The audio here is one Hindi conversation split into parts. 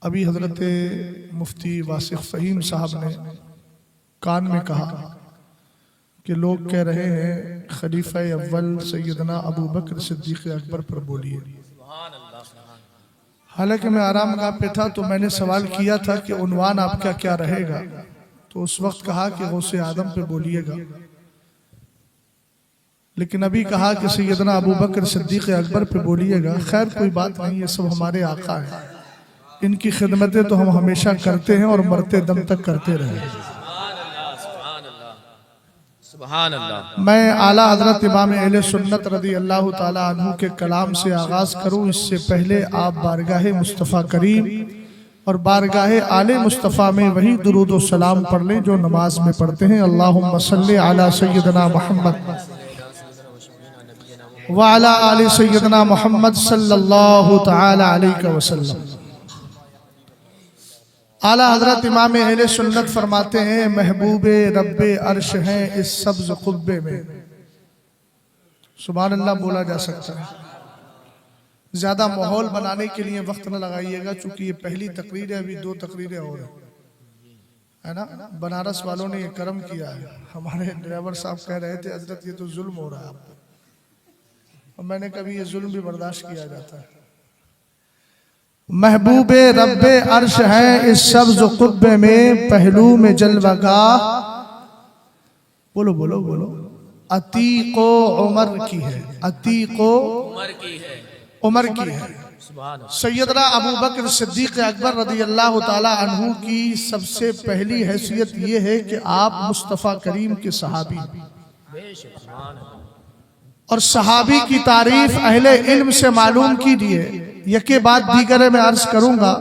अभी हजरत मुफ्ती वासिफ फ़हीम साहब ने कान में कहा कि लोग कह रहे हैं खलीफा अव्वल सैयदना अबू बकर सिद्दीक़ अकबर पर बोलिए। हालांकि मैं आराम गाह पे था तो मैंने सवाल किया था कि उन्वान आपका क्या रहेगा, तो उस वक्त कहा कि गौसे आदम पे बोलिएगा, लेकिन अभी कहा कि सैयदना अबू बकर सिद्दीक़ अकबर पे बोलिएगा। खैर कोई बात नहीं, ये सब हमारे आका हैं, इनकी खिदमतें तो हम हमेशा करते हैं और मरते दम तक करते रहेंगे। मैं आला हजरत इमाम अहले सुन्नत रज़ी अल्लाह ताला अन्हु के कलाम से आगाज करूं, इससे पहले आप बारगाह मुस्तफ़ा करीम और बारगाह आले मुस्तफ़ा में वही दुरूद व सलाम पढ़ लें जो नमाज में पढ़ते हैं। अल्लाहुम्मा सल्ली अला सय्यदना मुहम्मद व अला आले सय्यदना मुहम्मद सल्लल्लाहु तआला अलैहि वसल्लम। आला हजरत इमाम अहले सुन्नत फरमाते हैं, महबूबे रब्बे अर्श हैं इस सब्ज कुब्बे में। सुभान अल्लाह बोला जा सकता है। ज्यादा माहौल बनाने के लिए वक्त न लगाइएगा, चूंकि ये पहली तकरीर है, अभी 2 तकरीरें और है ना। बनारस वालों ने ये कर्म किया है। हमारे ड्राइवर साहब कह रहे थे हजरत ये तो जुल्म हो रहा है आप पे, और मैंने कभी ये जुल्म भी बर्दाश्त किया जाता है। महबूबे रब्बे अर्श है इस सब्ज कुब्बे में, पहलू में जलवागाह। बोलो बोलो बोलो। अतीको उमर की है, अतीको उमर की है। सैयदना अबू बकर सिद्दीक़ अकबर रज़ी अल्लाह ताला अन्हु की सबसे पहली हैसियत ये है कि आप मुस्तफ़ा करीम के सहाबी, और सहाबी की तारीफ अहले इल्म से मालूम कीजिए। यके बाद दीगर में अर्ज करूंगा,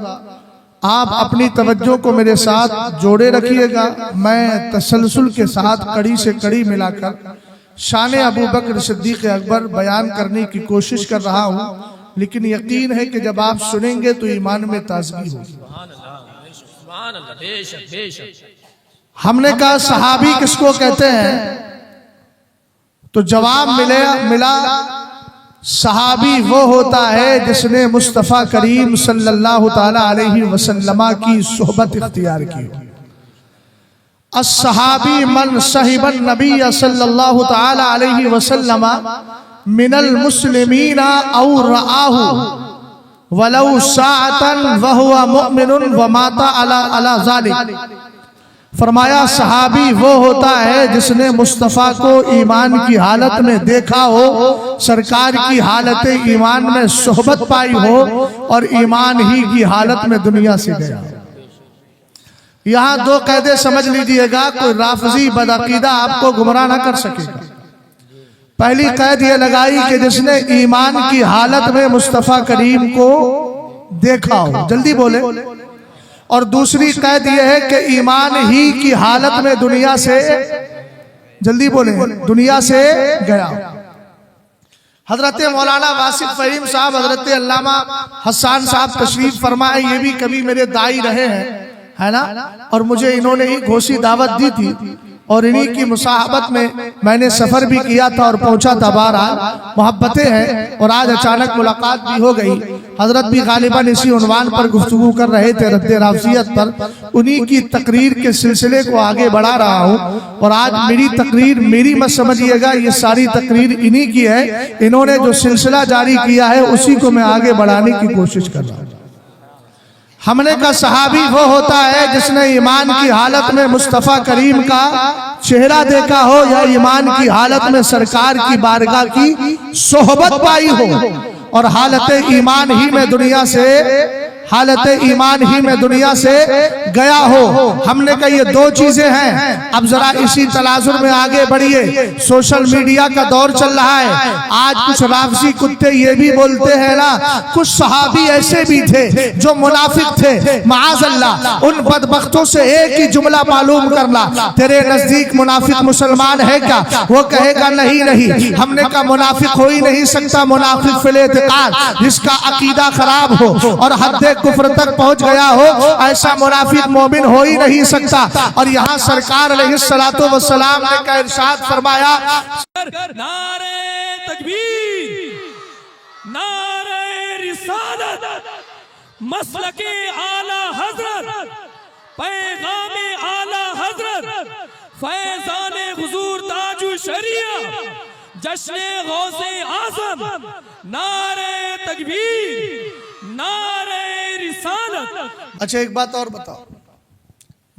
आप अपनी तवज्जो को मेरे साथ जोड़े रखिएगा। मैं तसलसल के साथ कड़ी से कड़ी मिलाकर शान अबू बकर सिद्दीक़ अकबर बयान करने की कोशिश कर रहा हूं, लेकिन यकीन है कि जब आप सुनेंगे तो ईमान में ताजगी होगी। हमने कहा सहाबी किसको कहते हैं, तो जवाब मिला सहाबी वो होता है जिसने मुस्तफ़ा करीम सल्लल्लाहु ताला अलैहि वसल्लम की सोहबत इख्तियार की। अस्सहाबी मन सहिबन नबी सल्लल्लाहु ताला अलैहि वसल्लम मिनल मुस्लिमीना औ रआहु वलौ साअतन व हुवा मुमिनुन व माता अला ज़ालिक। फरमाया सहाबी वो होता है जिसने मुस्तफ़ा को ईमान की हालत में देखा हो, सरकार की हालत ईमान में सोहबत पाई हो, और ईमान ही की हालत में दुनिया से गया। यहाँ 2 कैदे समझ लीजिएगा, कोई राफजी बदअकीदा आपको गुमराह ना कर सकेगा। पहली कैद ये लगाई कि जिसने ईमान की हालत में मुस्तफ़ा करीम को देखा हो, जल्दी बोले। और दूसरी कैद यह है कि ईमान ही की हालत में दुनिया से, जल्दी बोले, दुनिया से गया। हजरत मौलाना वासिफ फ़हीम साहब, हजरत अल्लामा हसन साहब तशरीफ फरमाए, ये भी कभी मेरे दाई रहे हैं, है ना, और मुझे इन्होंने ही घोषी दावत दी थी, और इन्हीं की मुसाहबत में मैंने सफर भी किया था और पहुंचा था। बहरहाल मोहब्बतें हैं, और आज अचानक मुलाकात भी हो गई। हजरत भी गालिबन इसी उन्वान पर गुफ्तगू कर रहे थे, रद्द राफियत पर। उन्हीं की तकरीर के सिलसिले को आगे बढ़ा रहा हूँ, और आज मेरी तकरीर मेरी मत समझिएगा, ये सारी तकरीर इन्हीं की है। इन्होंने जो सिलसिला जारी किया है उसी को मैं आगे बढ़ाने की कोशिश कर रहा हूँ। हमने कहा सहाबी वो होता है जिसने ईमान की हालत में मुस्तफ़ा करीम का चेहरा देखा हो, या ईमान की हालत में सरकार की बारगाह की सोहबत पाई हो, और हालत ईमान ही में दुनिया से, हालत ईमान ही में दुनिया से गया हो। हमने कहा ये 2 चीजें हैं। अब जरा इसी तलाजुर में आगे बढ़िए। सोशल मीडिया का दौर चल रहा है। आज कुछ राफजी कुत्ते ये भी बोलते हैं ना, कुछ सहाबी ऐसे भी थे जो मुनाफिक थे, माअज़ल्लाह। उन बदबख्तों से एक ही जुमला मालूम करना, तेरे नजदीक मुनाफिक मुसलमान है क्या? वो कहेगा नहीं नहीं। हमने कहा मुनाफिक हो ही नहीं सकता मुनाफिक फिल एतिकाद, जिसका अकीदा खराब हो और हद कुफ्र तक पहुंच गया हो, ऐसा मुनाफिक मोमिन हो ही नहीं सकता। और यहाँ सरकार अलैहिस्सलातु वस्सलाम ने का इरशाद फरमाया, नारे तकबीर, नारे रिसालत, मसलके आला हजरत, पैगामे आला हजरत, फैजाने हुजूर ताजु शरिया, जश्ने गौसे आजम, नारे तकबीर, नारे रिसालत। अच्छा एक बात और बताओ,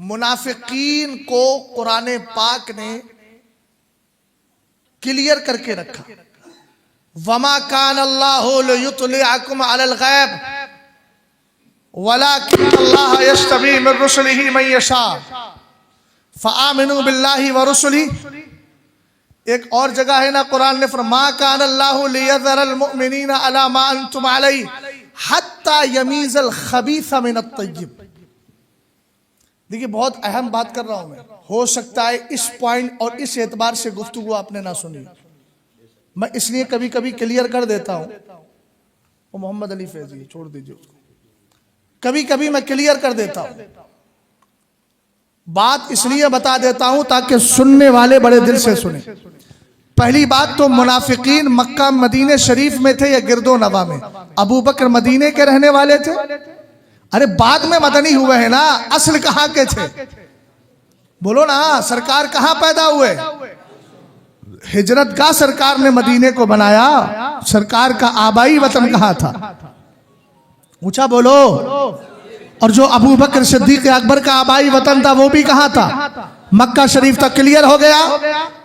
मुनाफिकीन को कुरान पाक ने क्लियर करके रखा, वमा कान अल्लाहु लियुत्लिअकुम अलल गैब वलाकिन अल्लाह यज्तबी मिन रुसुलिही मन यशा फआमिनू बिल्लाहि व रुसुलिही। एक और जगह है ना कुरान ने फरमा कान अल्लाहु लियज़रल मुमिनीना अला मा अंतुम अलैहि हत्ता यमीज़ल खबीसा मिन अत्तय्यिब। देखिए बहुत अहम बात कर रहा हूं मैं, हो सकता है इस पॉइंट और इस एतबार से गुफ्तगू आपने ना सुनी, मैं इसलिए कभी कभी क्लियर कर देता हूं। वो मोहम्मद अली फैजी छोड़ दीजिए उसको, कभी कभी मैं क्लियर कर देता हूं, बात इसलिए बता देता हूं ताकि सुनने वाले बड़े दिल से सुने। पहली बात तो मुनाफिकीन मक्का मदीने शरीफ में थे या गिरदो नवा में? अबू बकर मदीने के रहने वाले थे, अरे बाद में मदनी हुए हैं ना, असल कहां के थे? बोलो ना, सरकार कहां पैदा हुए? हिजरत का सरकार ने मदीने को बनाया, सरकार का आबाई वतन कहां था? ऊंचा बोलो। और जो अबू बकर सिद्दीक अकबर का आबाई वतन था वो भी कहां था? मक्का शरीफ तक। क्लियर हो गया?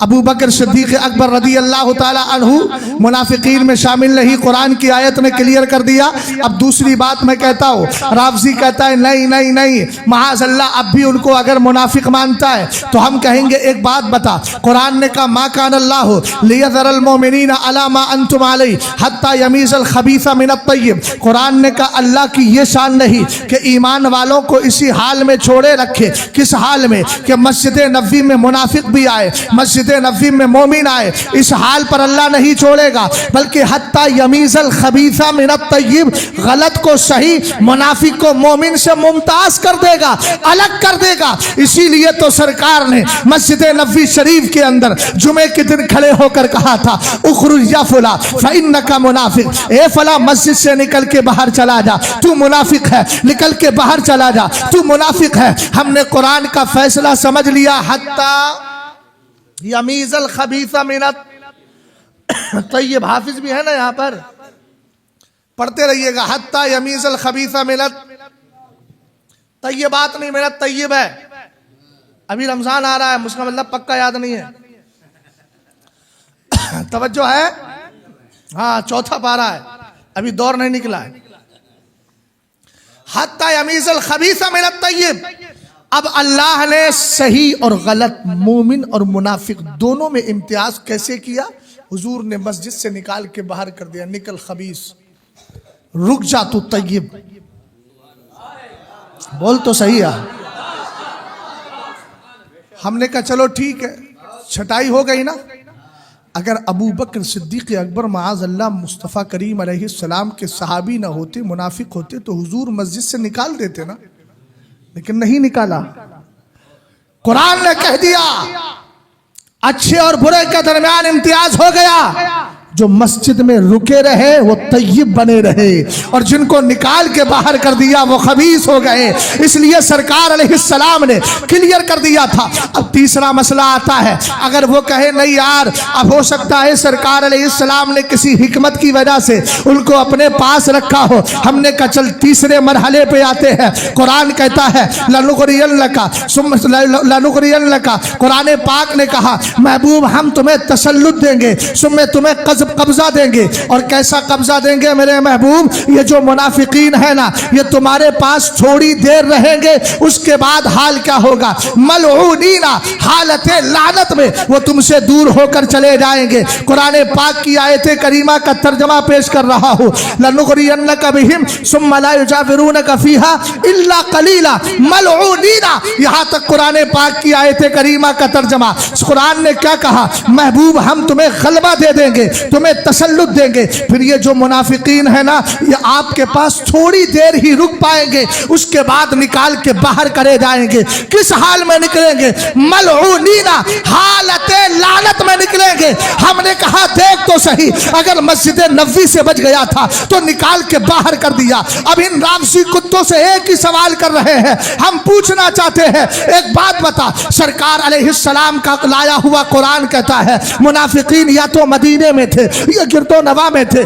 अबू बकर सिद्दीक अकबर रदी अल्लाह ताला अन्हु मुनाफिकीन में शामिल नहीं, कुरान की आयत ने क्लियर कर दिया। अब दूसरी बात मैं कहता हूँ, राफजी कहता है नहीं नहीं नहीं, महाज़ल्लाह अब भी उनको अगर मुनाफिक मानता है तो हम कहेंगे एक बात बता, कुरान ने कहा मा कान अल्लाहु लियज़रल मुमिनीना अला मा अंतुम अलैहि हत्ता यमीज़ल खबीसा मिन अत्तय्यिब। कुरान ने कहा अल्लाह की ये शान नहीं कि ईमान वालों को इसी हाल में छोड़े रखे। किस हाल में? कि मस्जिद नबी में मुनाफिक भी आए, मस्जिद नबी में मोमिन आए, इस हाल पर अल्लाह नहीं छोड़ेगा, बल्कि हत्ता यमीज़ल खबीसा मिन अत्तय्यिब, गलत को सही, मुनाफिक को मोमिन से मुमताज कर देगा, अलग कर देगा। इसीलिए तो सरकार ने मस्जिद नबी शरीफ के अंदर जुमे के दिन खड़े होकर कहा था उखरुज या फला फइन्नका मुनाफिक, ए फला मस्जिद से निकल के बाहर चला जा, तू मुनाफिक है, निकल के बाहर चला जा, तू मुनाफिक है। हमने कुरान का फैसला समझ लिया, हत्ता यमीज़ल खबीसा मिन तय्यिब। हाफिज भी है ना यहाँ पर, पढ़ते रहिएगा, हत्ता यमीज़ल खबीसा मिन तय्यिबात नहीं, मेरा तय्यिब है। अभी रमजान आ रहा है, मुझका मतलब पक्का याद नहीं है, तवज्जो है? हाँ चौथा पारा है, अभी दौर नहीं निकला है। हत्ता यमीज़ल खबीसा मिन तय्यिब। अब अल्लाह ने सही और गलत, मोमिन और मुनाफिक दोनों में इम्तियाज कैसे किया? हुजूर ने मस्जिद से निकाल के बाहर कर दिया, निकल खबीस, रुक जा तू तय्यिब। बोल तो सही है। हमने कहा चलो ठीक है, छटाई हो गई ना। अगर अबू बकर सिद्दीक अकबर माअज़ अल्लाह मुस्तफ़ा करीम अलैहिस्सलाम के सहाबी ना होते, मुनाफिक होते, तो हुजूर मस्जिद से निकाल देते ना, लेकिन नहीं निकाला। कुरान ने कह दिया अच्छे और बुरे के दरमियान इम्तियाज हो गया। जो मस्जिद में रुके रहे वो तय्यिब बने रहे, और जिनको निकाल के बाहर कर दिया वो खबीस हो गए। इसलिए सरकार अलैहिस्सलाम ने क्लियर कर दिया था। अब तीसरा मसला आता है, अगर वो कहे नहीं यार, अब हो सकता है सरकार अलैहिस्सलाम ने किसी हिकमत की वजह से उनको अपने पास रखा हो। हमने कहा चल तीसरे मरहले पे आते हैं। कुरान कहता है लनुग़रियन्नका लनुग़रियन्नका, कुरान पाक ने कहा महबूब हम तुम्हें तसल्लुत देंगे, सुम्मे तुम्हें कब्जा देंगे। और कैसा कब्जा देंगे मेरे महबूब? ये जो मुनाफिकीन है ना, ये तुम्हारे पास थोड़ी देर रहेंगे, उसके बाद हाल क्या होगा? मलऊनीना, हालत लानत में वो तुमसे दूर होकर चले जाएंगे। कुरान पाक की आयत करीमा का तर्जमा पेश कर रहा हूँ। लनुग़रियन्नका बिहिम सुम्मा ला युजाविरूनका फीहा इल्ला कलीला मलऊनीना, यहाँ तक कुरान पाक की आयत करीमा का तर्जमा। कुरान ने क्या कहा? महबूब हम तुम्हें गलबा दे देंगे, तुम्हें तसल्लुत देंगे। फिर ये जो मुनाफिकीन है ना, ये आपके पास थोड़ी देर ही रुक पाएंगे, उसके बाद निकाल के बाहर करे जाएंगे। किस हाल में निकलेंगे? मलऊनीना, हालते लानत में निकलेंगे। हमने कहा देख तो सही, अगर मस्जिद नबवी से बच गया था तो निकाल के बाहर कर दिया। अब इन रामसी कुत्तों से एक ही सवाल कर रहे हैं, हम पूछना चाहते हैं, एक बात बता, सरकार अलैहिस्सलाम का लाया हुआ कुरान कहता है मुनाफिकीन या तो मदीने में थे या गिरदो नवा में थे।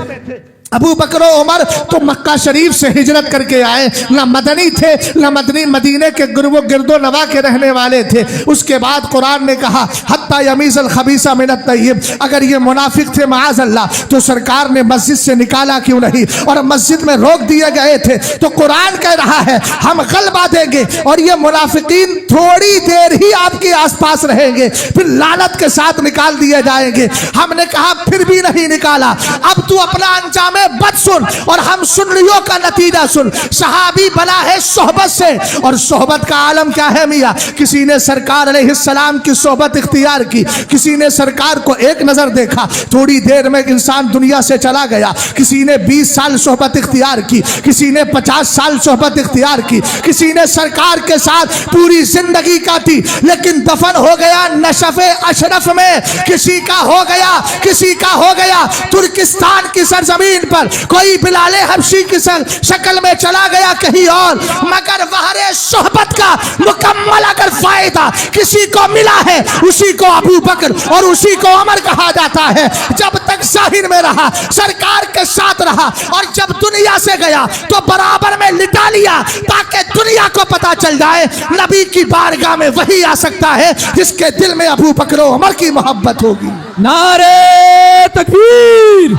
अबू बकर और उमर तो मक्का शरीफ से हिजरत करके आए, ना मदनी थे ना मदीने के गिरदो नवा के रहने वाले थे। उसके बाद कुरान ने कहा हत्ता यमीज़ल खबीसा मिनत तय्यब, अगर ये मुनाफिक थे माज़ अल्लाह तो सरकार ने मस्जिद से निकाला क्यों नहीं, और मस्जिद में रोक दिए गए थे। तो कुरान कह रहा है हम गलबा देंगे और ये मुनाफिकीन थोड़ी देर ही आपके आसपास रहेंगे, फिर लानत के साथ निकाल दिए जाएंगे। हमने कहा फिर भी नहीं निकाला, अब तू अपना अंजाम बद सुन और हम सुन्नियों का नतीजा सुन। सहाबी बना है सोहबत से, और सोहबत का आलम क्या है मियाँ? किसी ने सरकार अलैहिस्सलाम की सोहबत इख्तियार की, किसी ने सरकार को एक नजर देखा, थोड़ी देर में इंसान दुनिया से चला गया। किसी ने 20 साल सोहबत इख्तियार की, किसी ने 50 साल सोहबत इख्तियार की, किसी ने सरकार के साथ पूरी जिंदगी काटी, लेकिन दफन हो गया नशफे अशरफ में। किसी का हो गया तुर्किस्तान की सरजमीन पर, कोई बिलाले हबशी की शक्ल में चला गया कहीं और, मगर वहरे सोहबत का मुकम्मल अगर फायदा किसी को मिला है उसी को अबू बकर और उसी को उमर कहा जाता है। जब तक जाहिर में रहा, सरकार के साथ रहा, और जब दुनिया से गया तो बराबर में लिटा लिया, ताकि दुनिया को पता चल जाए नबी की बारगाह में वही आ सकता है जिसके दिल में अबू बकर और उमर की मोहब्बत होगी। नारे तकबीर,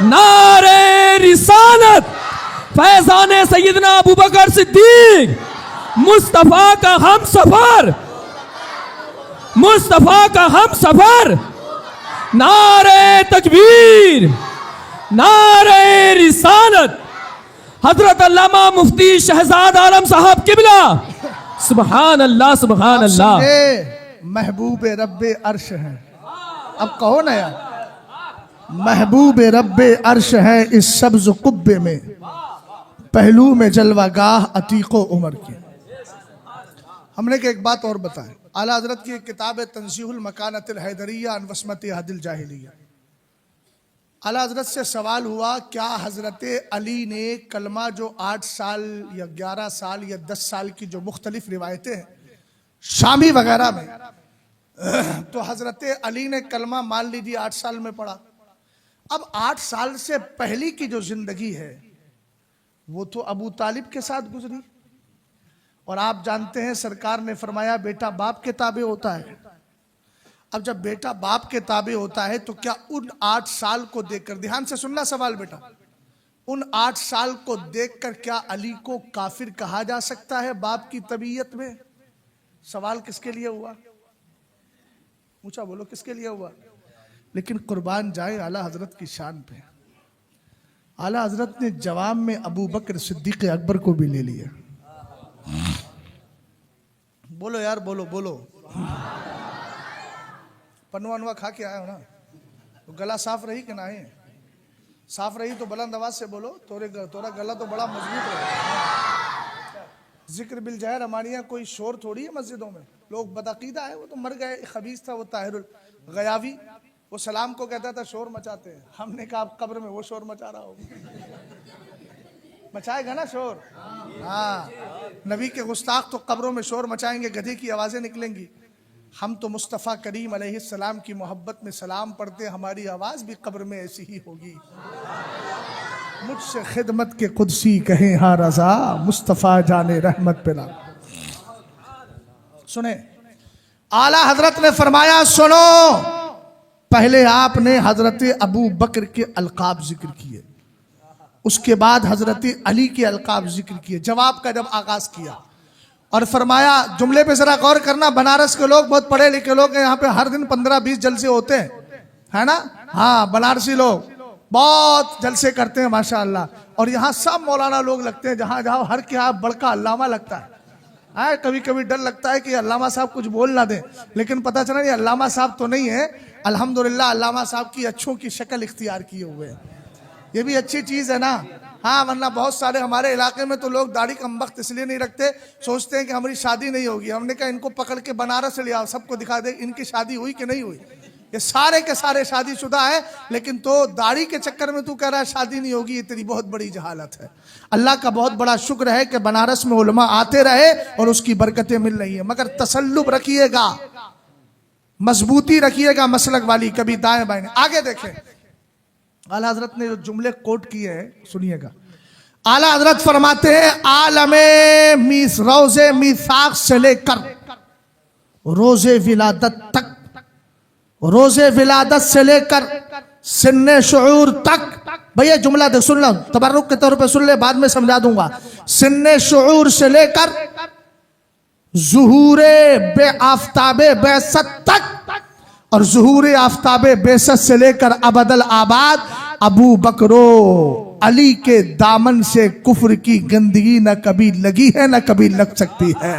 नारे रिसालत, फैजान सैयदना अबू बकर सिद्दीक, मुस्तफा का हम सफर, मुस्तफा का हम सफर। नारे तकबीर, नारे रिसालत, हजरत अल्लामा मुफ्ती शहजाद आलम साहब किबला, सुभान अल्लाह सुभान अल्लाह। महबूब रब्बे अर्श है, अब कहो ना यार, महबूब रब्बे अर्श है इस सब्ज कुब्बे में, पहलू में जलवागाह अतीको उमर की। हमने कि एक बात और बताएं, आला हजरत की किताब तंज़ीहुल मकानतिल हैदरिया अन वस्मत हदिल जाहिलिया, आला हजरत से सवाल हुआ क्या हजरत अली ने कलमा जो 8 साल या 11 साल या 10 साल की जो मुख्तलिफ रिवायतें हैं शामी वगैरह में, तो हजरत अली ने कलमा मान लीजिए 8 साल में पढ़ा। अब 8 साल से पहली की जो जिंदगी है वो तो अबू तालिब के साथ गुजरी, और आप जानते हैं सरकार ने फरमाया बेटा बाप के ताबे होता है। अब जब बेटा बाप के ताबे होता है तो क्या उन 8 साल को देखकर, ध्यान से सुनना सवाल बेटा, उन 8 साल को देखकर क्या अली को काफिर कहा जा सकता है बाप की तबीयत में? सवाल किसके लिए हुआ? ऊंचा बोलो, किसके लिए हुआ? लेकिन कुर्बान जाए आला हजरत की शान पे, आला हजरत ने जवाब में अबू बकर सिद्दीक अकबर को भी ले लिया। बोलो यार, बोलो बोलो। पनवा अनवा खा के आए हो ना, तो गला साफ रही कि नहीं? साफ रही तो बुलंद आवाज से बोलो, तोरा गला तो बड़ा मजबूत रहा। जिक्र बिल जहर हमारे यहाँ कोई शोर थोड़ी है मस्जिदों में, लोग बदअकीदा है, वो तो मर गए। खबीस था वो ताहिरुल गयावी, वो सलाम को कहता था शोर मचाते हैं। हमने कहा आप कब्र में वो शोर मचा रहा होगा, मचाएगा ना शोर? हाँ, नबी के गुस्ताख तो कब्रों में शोर मचाएंगे, गधे की आवाजें निकलेंगी। हम तो मुस्तफ़ा करीम अलैहिस्सलाम की मोहब्बत में सलाम पढ़ते, हमारी आवाज भी कब्र में ऐसी ही होगी। मुझसे खिदमत के कुदसी कहें हाँ रजा, मुस्तफ़ा जाने रहमत पे ला। सुने, आला हजरत ने फरमाया सुनो, पहले आपने हजरत अबू बकर के अलकाब जिक्र किए, उसके बाद हजरत अली के अलकाब जिक्र किए। जवाब का जब आगाज किया और फरमाया, जुमले पे जरा गौर करना, बनारस के लोग बहुत पढ़े लिखे लोग हैं, यहाँ पे हर दिन 15-20 जलसे होते हैं, है ना? हाँ, बनारसी लोग बहुत जलसे करते हैं माशाअल्लाह, और यहाँ सब मौलाना लोग लगते हैं, जहाँ जाओ हर के यहाँ बड़का अल्लामा लगता है। कभी कभी डर लगता है कि अल्लामा साहब कुछ बोल ना दें, लेकिन पता चला ये अल्लामा साहब तो नहीं है, अल्हम्दुलिल्लाह अल्लामा साहब की अच्छों की शक्ल इख्तियार किए हुए हैं, ये भी अच्छी चीज़ है ना। हाँ, वरना बहुत सारे हमारे इलाके में तो लोग दाढ़ी कम वक्त इसलिए नहीं रखते, सोचते हैं कि हमारी शादी नहीं होगी। हमने कहा इनको पकड़ के बनारस ले आओ, सबको दिखा दे इनकी शादी हुई कि नहीं हुई। ये सारे के सारे शादीशुदा है, लेकिन तो दाढ़ी के चक्कर में तू कह रहा है शादी नहीं होगी, ये तेरी बहुत बड़ी जहालत है। अल्लाह का बहुत बड़ा शुक्र है कि बनारस में उलमा आते रहे और उसकी बरकतें मिल रही है। मगर तसल्लुब रखिएगा, मजबूती रखिएगा मसलक वाली, कभी दाएं बाएं। आगे देखें, आला हजरत ने जो जुमले कोट किए हैं सुनिएगा। आला हजरत फरमाते हैं आलमे रोजे मीसाक से लेकर रोजे विलादत तक, रोजे विलादत से लेकर सिन्ने शऊर तक। भैया जुमला देख, सुन लो, तबर्रुक के तौर पे सुन ले, बाद में समझा दूंगा। सिन्ने शऊर से लेकर ज़ुहूरे बे आफ्ताबे बेसत तक, और ज़ुहूरे आफ्ताबे बेसत से लेकर अबदल आबाद अबू बकरो अली के दामन से कुफ्र की गंदगी न कभी लगी है न कभी लग सकती है।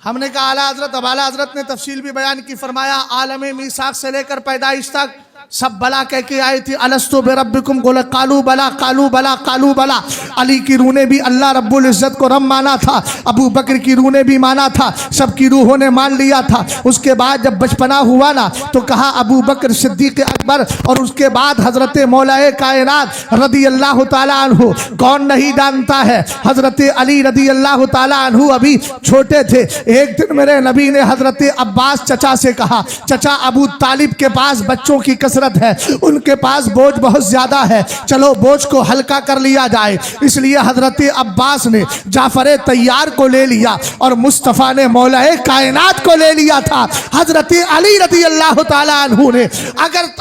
हमने कहा आला हजरत, अब आला हजरत ने तफसील भी बयान की, फरमाया आलम मीसाक से लेकर पैदाइश तक सब बला कह के आई थी। अलस्तु बिरब्बिकुम, बोले कालू बला कालू बला कालू बला। अली की रूह ने भी अल्लाह रब्बुल इज्जत को रब माना था, अबू बकर की रूह ने भी माना था, सबकी रूहों ने मान लिया था। उसके बाद जब बचपना हुआ ना तो कहा अबू बकर सिद्दीक अकबर, और उसके बाद हजरत मौलाए कायनात रदी अल्लाह ताला अन्हु। कौन नहीं जानता है, हजरत अली रदी अल्लाह ताला अन्हु अभी छोटे थे। एक दिन मेरे नबी ने हजरत अब्बास चचा से कहा, चचा अबू तालिब के पास बच्चों की कसरत है, उनके पास बोझ बहुत ज्यादा है, चलो बोझ को हल्का कर लिया जाए। इसलिए हजरत अब्बास ने जाफर तैयार को ले लिया और मुस्तफ़ा ने मौलाए कायनात को ले लिया था। हजरत अली रदी अल्लाह ताला अन्हु ने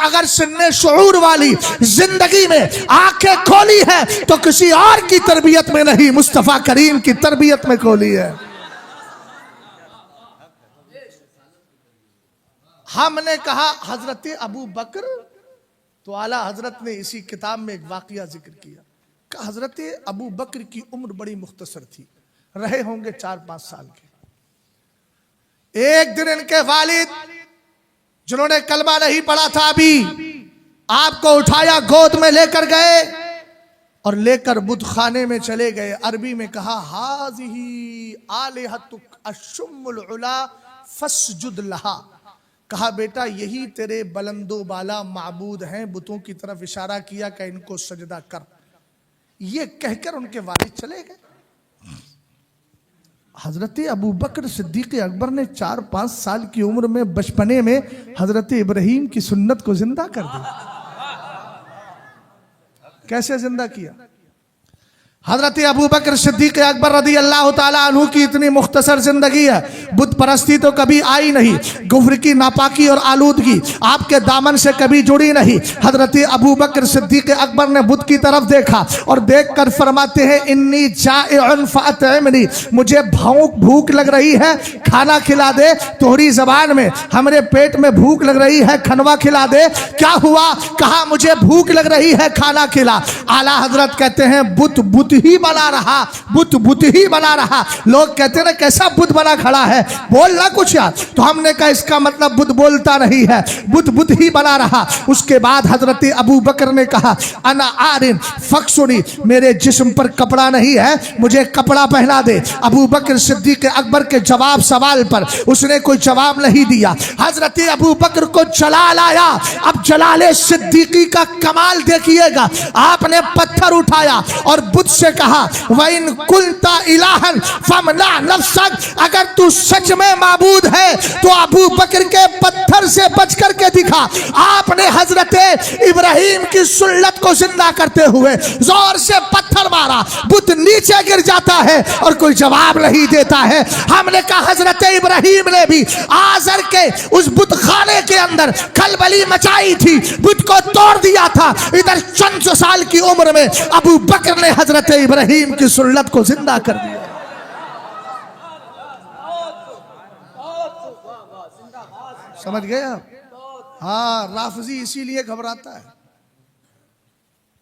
अगर सिन्ने शऊर वाली जिंदगी में आंखें खोली है तो किसी और की तरबियत में नहीं, मुस्तफ़ा करीम की तरबियत में खोली है। हमने कहा हजरत अबू बकर, तो आला हजरत ने इसी किताब में एक वाकया जिक्र किया कि हजरत अबू बकर की उम्र बड़ी मुख्तसर थी, रहे होंगे 4-5 साल के। एक दिन इनके वालिद जिन्होंने कलमा नहीं पढ़ा था अभी, आपको उठाया, गोद में लेकर गए और लेकर बुतखाने में चले गए। अरबी में कहा हाज़िही आलिहतुक अश्शुम्मुल उला फस्जुद लहा। कहा बेटा यही तेरे बुलंदो बाला माबूद हैं, बुतों की तरफ इशारा किया कि इनको सजदा कर। ये कहकर उनके वालिद चले गए। हजरत अबू बकर सिद्दीक अकबर ने 4-5 साल की उम्र में बचपने में हजरत इब्राहीम की सुन्नत को जिंदा कर दिया। कैसे जिंदा किया? हजरत अबू बकर सिद्दीक अकबर रदी अल्लाह ताला अन्हु की इतनी मुख्तसर जिंदगी है, बुत परस्ती तो कभी आई नहीं, कुफ्र की नापाकी और आलूदगी आपके दामन से कभी जुड़ी नहीं। हजरत अबू बकर सिद्दीक अकबर ने बुत की तरफ देखा और देखकर फरमाते हैं इन्नी जाइउन फअतइमनी, मुझे भूख लग रही है, खाना खिला दे। तोहरी जबान में हमारे पेट में भूख लग रही है, खनवा खिला दे। क्या हुआ? कहा मुझे भूख लग रही है, खाना खिला। आला हजरत कहते हैं बुत ही बना रहा, बुत ही बना रहा। लोग कहते हैं ना कैसा बुत बना खड़ा है, बोलना कुछ यार। तो हमने कहा इसका मतलब बुत बोलता नहीं है, बुत ही बना रहा। उसके बाद हजरत अबू बकर ने कहा अना आरिन फक्सुनी, मेरे जिस्म पर कपड़ा नहीं है, मुझे कपड़ा पहना दे। अबू बकर सिद्दीक अकबर के जवाब सवाल पर उसने कोई जवाब नहीं दिया। हजरत अबू बकर को जलाल आया। अब जलाले सिद्दीकी का कमाल देखिएगा, आपने पत्थर उठाया और बुत से कहा वइन कुलता इलाहन फमना नफ्सक, अगर तू सच में माबूद है तो अबू बकर के पत्थर से बच करके दिखा। आपने हजरत इब्राहीम की सुन्नत को जिंदा करते हुए जोर से पत्थर मारा, बुत नीचे गिर जाता है और कोई जवाब नहीं देता है। हमने कहा हजरत इब्राहीम ने भी आजर के उस बुत खाने के अंदर खलबली मचाई थी, बुत को तोड़ दिया था। इधर चंद साल की उम्र में अबू बकर ने हजरत इब्राहीम की सुन्नत को जिंदा कर दिया। समझ गए आप? हाँ, राफजी इसीलिए घबराता है,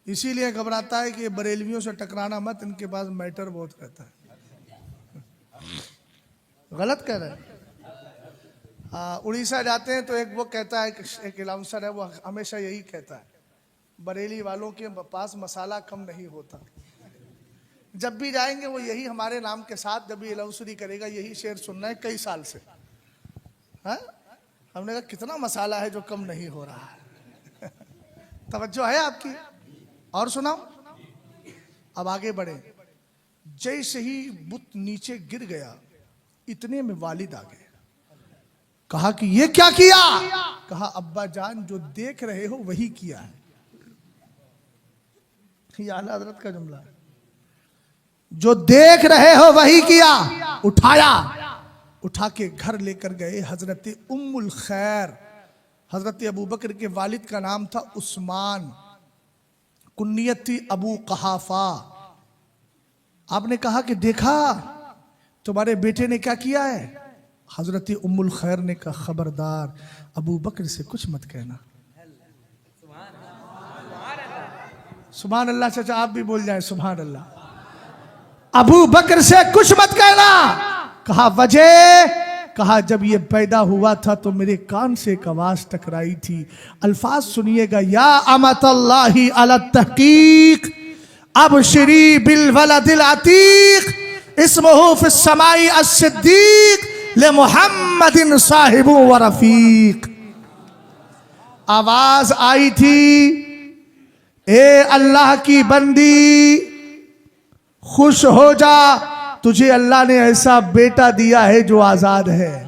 इसीलिए घबराता है कि बरेलवियों से टकराना मत, इनके पास मैटर बहुत रहता है। गलत कह रहे हैं। उड़ीसा जाते हैं तो एक वो कहता है, एक अनाउंसर है, वो हमेशा यही कहता है, बरेली वालों के पास मसाला कम नहीं होता। जब भी जाएंगे वो यही हमारे नाम के साथ जब भी अनाउंसरी करेगा यही शेर सुनना है कई साल से। हाँ, हमने कहा कितना मसाला है जो कम नहीं हो रहा है। तवज्जो है आपकी? और सुनाओ, अब आगे बढ़े। जैसे ही बुत नीचे गिर गया इतने में वालिद आ गए। कहा कि ये क्या किया? कहा अब्बा जान जो देख रहे हो वही किया है। ये आला हजरत का जुमला है, जो देख रहे हो वही किया। उठाया, उठा के घर लेकर गए। हजरत उम्मुल खैर, हजरत अबू बकर के वालिद का नाम था उस्मान, कुन्नियत थी अबू कहाफा। आपने कहा कि देखा तुम्हारे बेटे ने क्या किया है? हजरत उम्मुल खैर ने कहा खबरदार अबू बकर से कुछ मत कहना। सुभान अल्लाह। चाचा आप भी बोल जाए सुभान अल्लाह। अबू बकर से कुछ मत कहना। कहा वजह? कहा जब ये पैदा हुआ था तो मेरे कान से एक आवाज टकराई थी। अल्फाज सुनिएगा, या अमतल्लाहि अला तहकीक अबशरी बिल वलदिल अतीक इस्मुहु फिस समाई अस्सिद्दीक ले मुहम्मदिन साहिबु व रफीक। आवाज आई थी, ए अल्लाह की बंदी खुश हो जा, तुझे अल्लाह ने ऐसा बेटा दिया है जो आजाद है।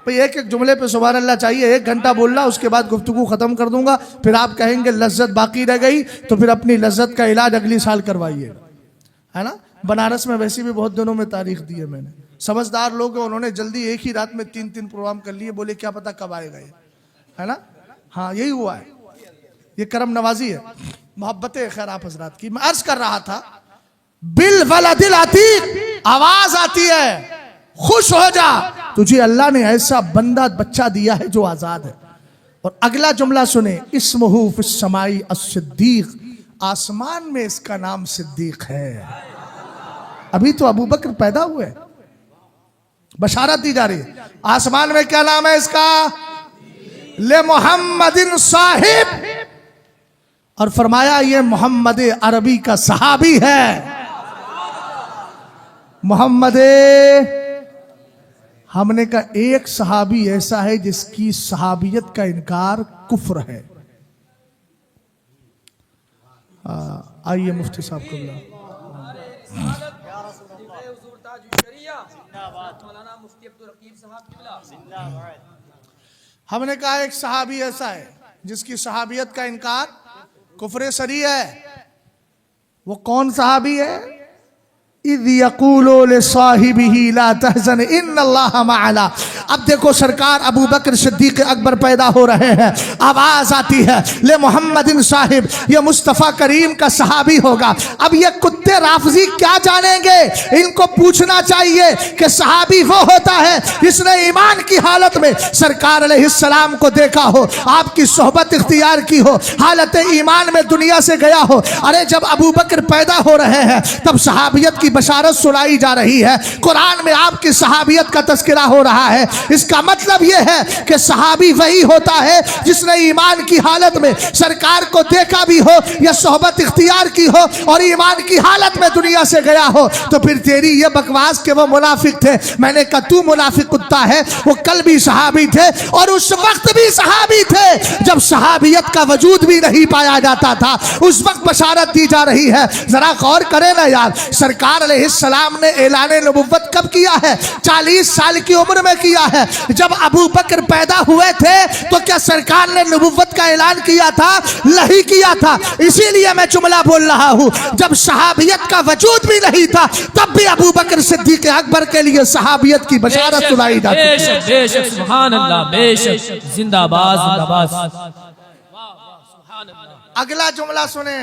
भाई एक एक जुमले पे सुभान अल्लाह चाहिए। 1 घंटा बोलना, उसके बाद गुफ्तगू खत्म कर दूंगा। फिर आप कहेंगे लज्जत बाकी रह गई, तो फिर अपनी लज्जत का इलाज अगली साल करवाइए, है ना। बनारस में वैसे भी बहुत दिनों में तारीख दी है मैंने। समझदार लोग हैं, उन्होंने जल्दी एक ही रात में 3 प्रोग्राम कर लिए। बोले क्या पता कब आएगा ये, है ना। हाँ यही हुआ है, ये करम नवाजी है, मोहब्बत है। खैर आप हजरात की मैं अर्ज कर रहा था, बिल वलदिल अतीक आवाज आती है, खुश हो जा, तुझे अल्लाह ने ऐसा बंदा बच्चा दिया है जो आजाद है। और अगला जुमला सुने, इस्मुहु फिस समाई अस्सिद्दीक, आसमान में इसका नाम सिद्दीक है। अभी तो अबू बकर पैदा हुए, बशारत दी जा रही है। आसमान में क्या नाम है इसका? ले मुहम्मदिन साहिब। और फरमाया ये मोहम्मद अरबी का सहाबी है। मोहम्मद, हमने कहा एक सहाबी ऐसा है जिसकी सहाबियत का इनकार कुफ्र है। आइए मुफ्ती साहब को बुलाओ। हमने कहा एक सहाबी ऐसा है जिसकी सहाबियत का इनकार कुफ्र सरी है। वो कौन सहाबी है? इज़ यक़ूलु लिसाहिबिही ला तहज़न इन्नल्लाह मअना। अब देखो सरकार अबू बकर सिद्दीक़ अकबर पैदा हो रहे हैं, आवाज आती है ले मोहम्मदिन साहिब, ये मुस्तफ़ा करीम का सहाबी होगा। अब ये कुत्ते राफजी क्या जानेंगे? इनको पूछना चाहिए कि सहाबी वो होता है जिसने ईमान की हालत में सरकार अलैहिस्सलाम को देखा हो, आपकी सोहबत इख्तियार की हो, हालत ईमान में दुनिया से गया हो। अरे जब अबू बकर पैदा हो रहे हैं तब सहाबियत की बशारत सुनाई जा रही है, कुरान में आपकी सहाबियत का तस्करा हो रहा है। इसका मतलब यह है कि सहाबी वही होता है जिसने ईमान की हालत में सरकार को देखा भी हो या सोहबत इख्तियार की हो और ईमान की हालत में दुनिया से गया हो। तो फिर तेरी ये बकवास के वो मुनाफिक थे, मैंने कहा तू मुनाफिक कुत्ता है। वो कल भी सहाबी थे और उस वक्त भी सहाबी थे जब सहाबियत का वजूद भी नहीं पाया जाता था, उस वक्त बशारत दी जा रही है। जरा गौर करें ना यार, सरकार अलैहिस्सलाम ने ऐलान नबुव्वत कब किया है? 40 साल की उम्र में किया है। जब अबू बकर पैदा हुए थे तो क्या सरकार ने नबुव्वत का ऐलान किया था? नहीं किया था। इसीलिए मैं जुमला बोल रहा हूं, जब सहाबियत का वजूद भी नहीं था तब भी अबू बकर सिद्दीक़ अकबर के लिए सहाबियत की बशारत सुनाई जाती है। बेशक सुभान अल्लाह, बेशक जिंदाबाद जिंदाबाद। अगला जुमला सुने,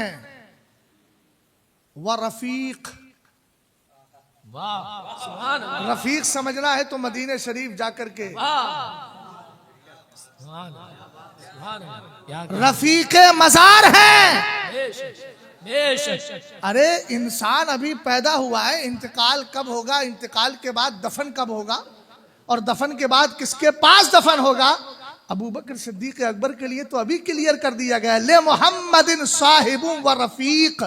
व रफीक। रफीक समझना है तो मदीने शरीफ जाकर के रफीक मजार है। अरे इंसान अभी पैदा हुआ है, इंतकाल कब होगा, इंतकाल के बाद दफन कब होगा, और दफन के बाद किसके पास दफन होगा? अबू बकर सिद्दीक अकबर के लिए तो अभी क्लियर कर दिया गया, ले मोहम्मदिन साहिबुम व रफीक।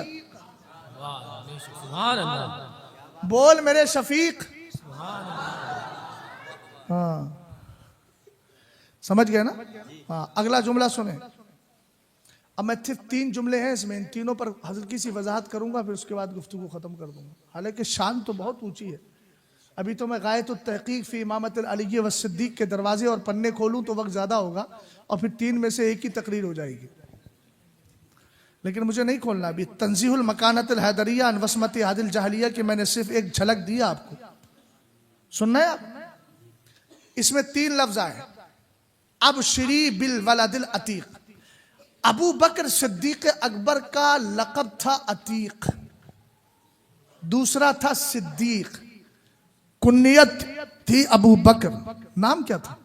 सुभान अल्लाह। बोल मेरे शफीक। हाँ, समझ गए ना? हाँ, अगला जुमला सुने। अब मैं सिर्फ 3 जुमले हैं इसमें, इन तीनों पर हल्की सी वजाहत करूंगा, फिर उसके बाद गुफ्तगू खत्म कर दूंगा। हालांकि शान तो बहुत ऊंची है। अभी तो मैं गायत तहकीक फी इमामत अली व सिद्दीक के दरवाजे और पन्ने खोलूं तो वक्त ज़्यादा होगा और फिर 3 में से एक ही तकरीर हो जाएगी, लेकिन मुझे नहीं खोलना अभी। तंजीहुल मकानत अल हैदरिया अन वस्मत आदिल जहलिया की मैंने सिर्फ एक झलक दी आपको, सुनना है आप? इसमें 3 लफ्ज आए, अब श्री बिल वलदिल अतीक। अबू बकर सिद्दीक अकबर का लक़ब था अतीक, दूसरा था सिद्दीक, कुन्नियत थी अबू बकर, नाम क्या था?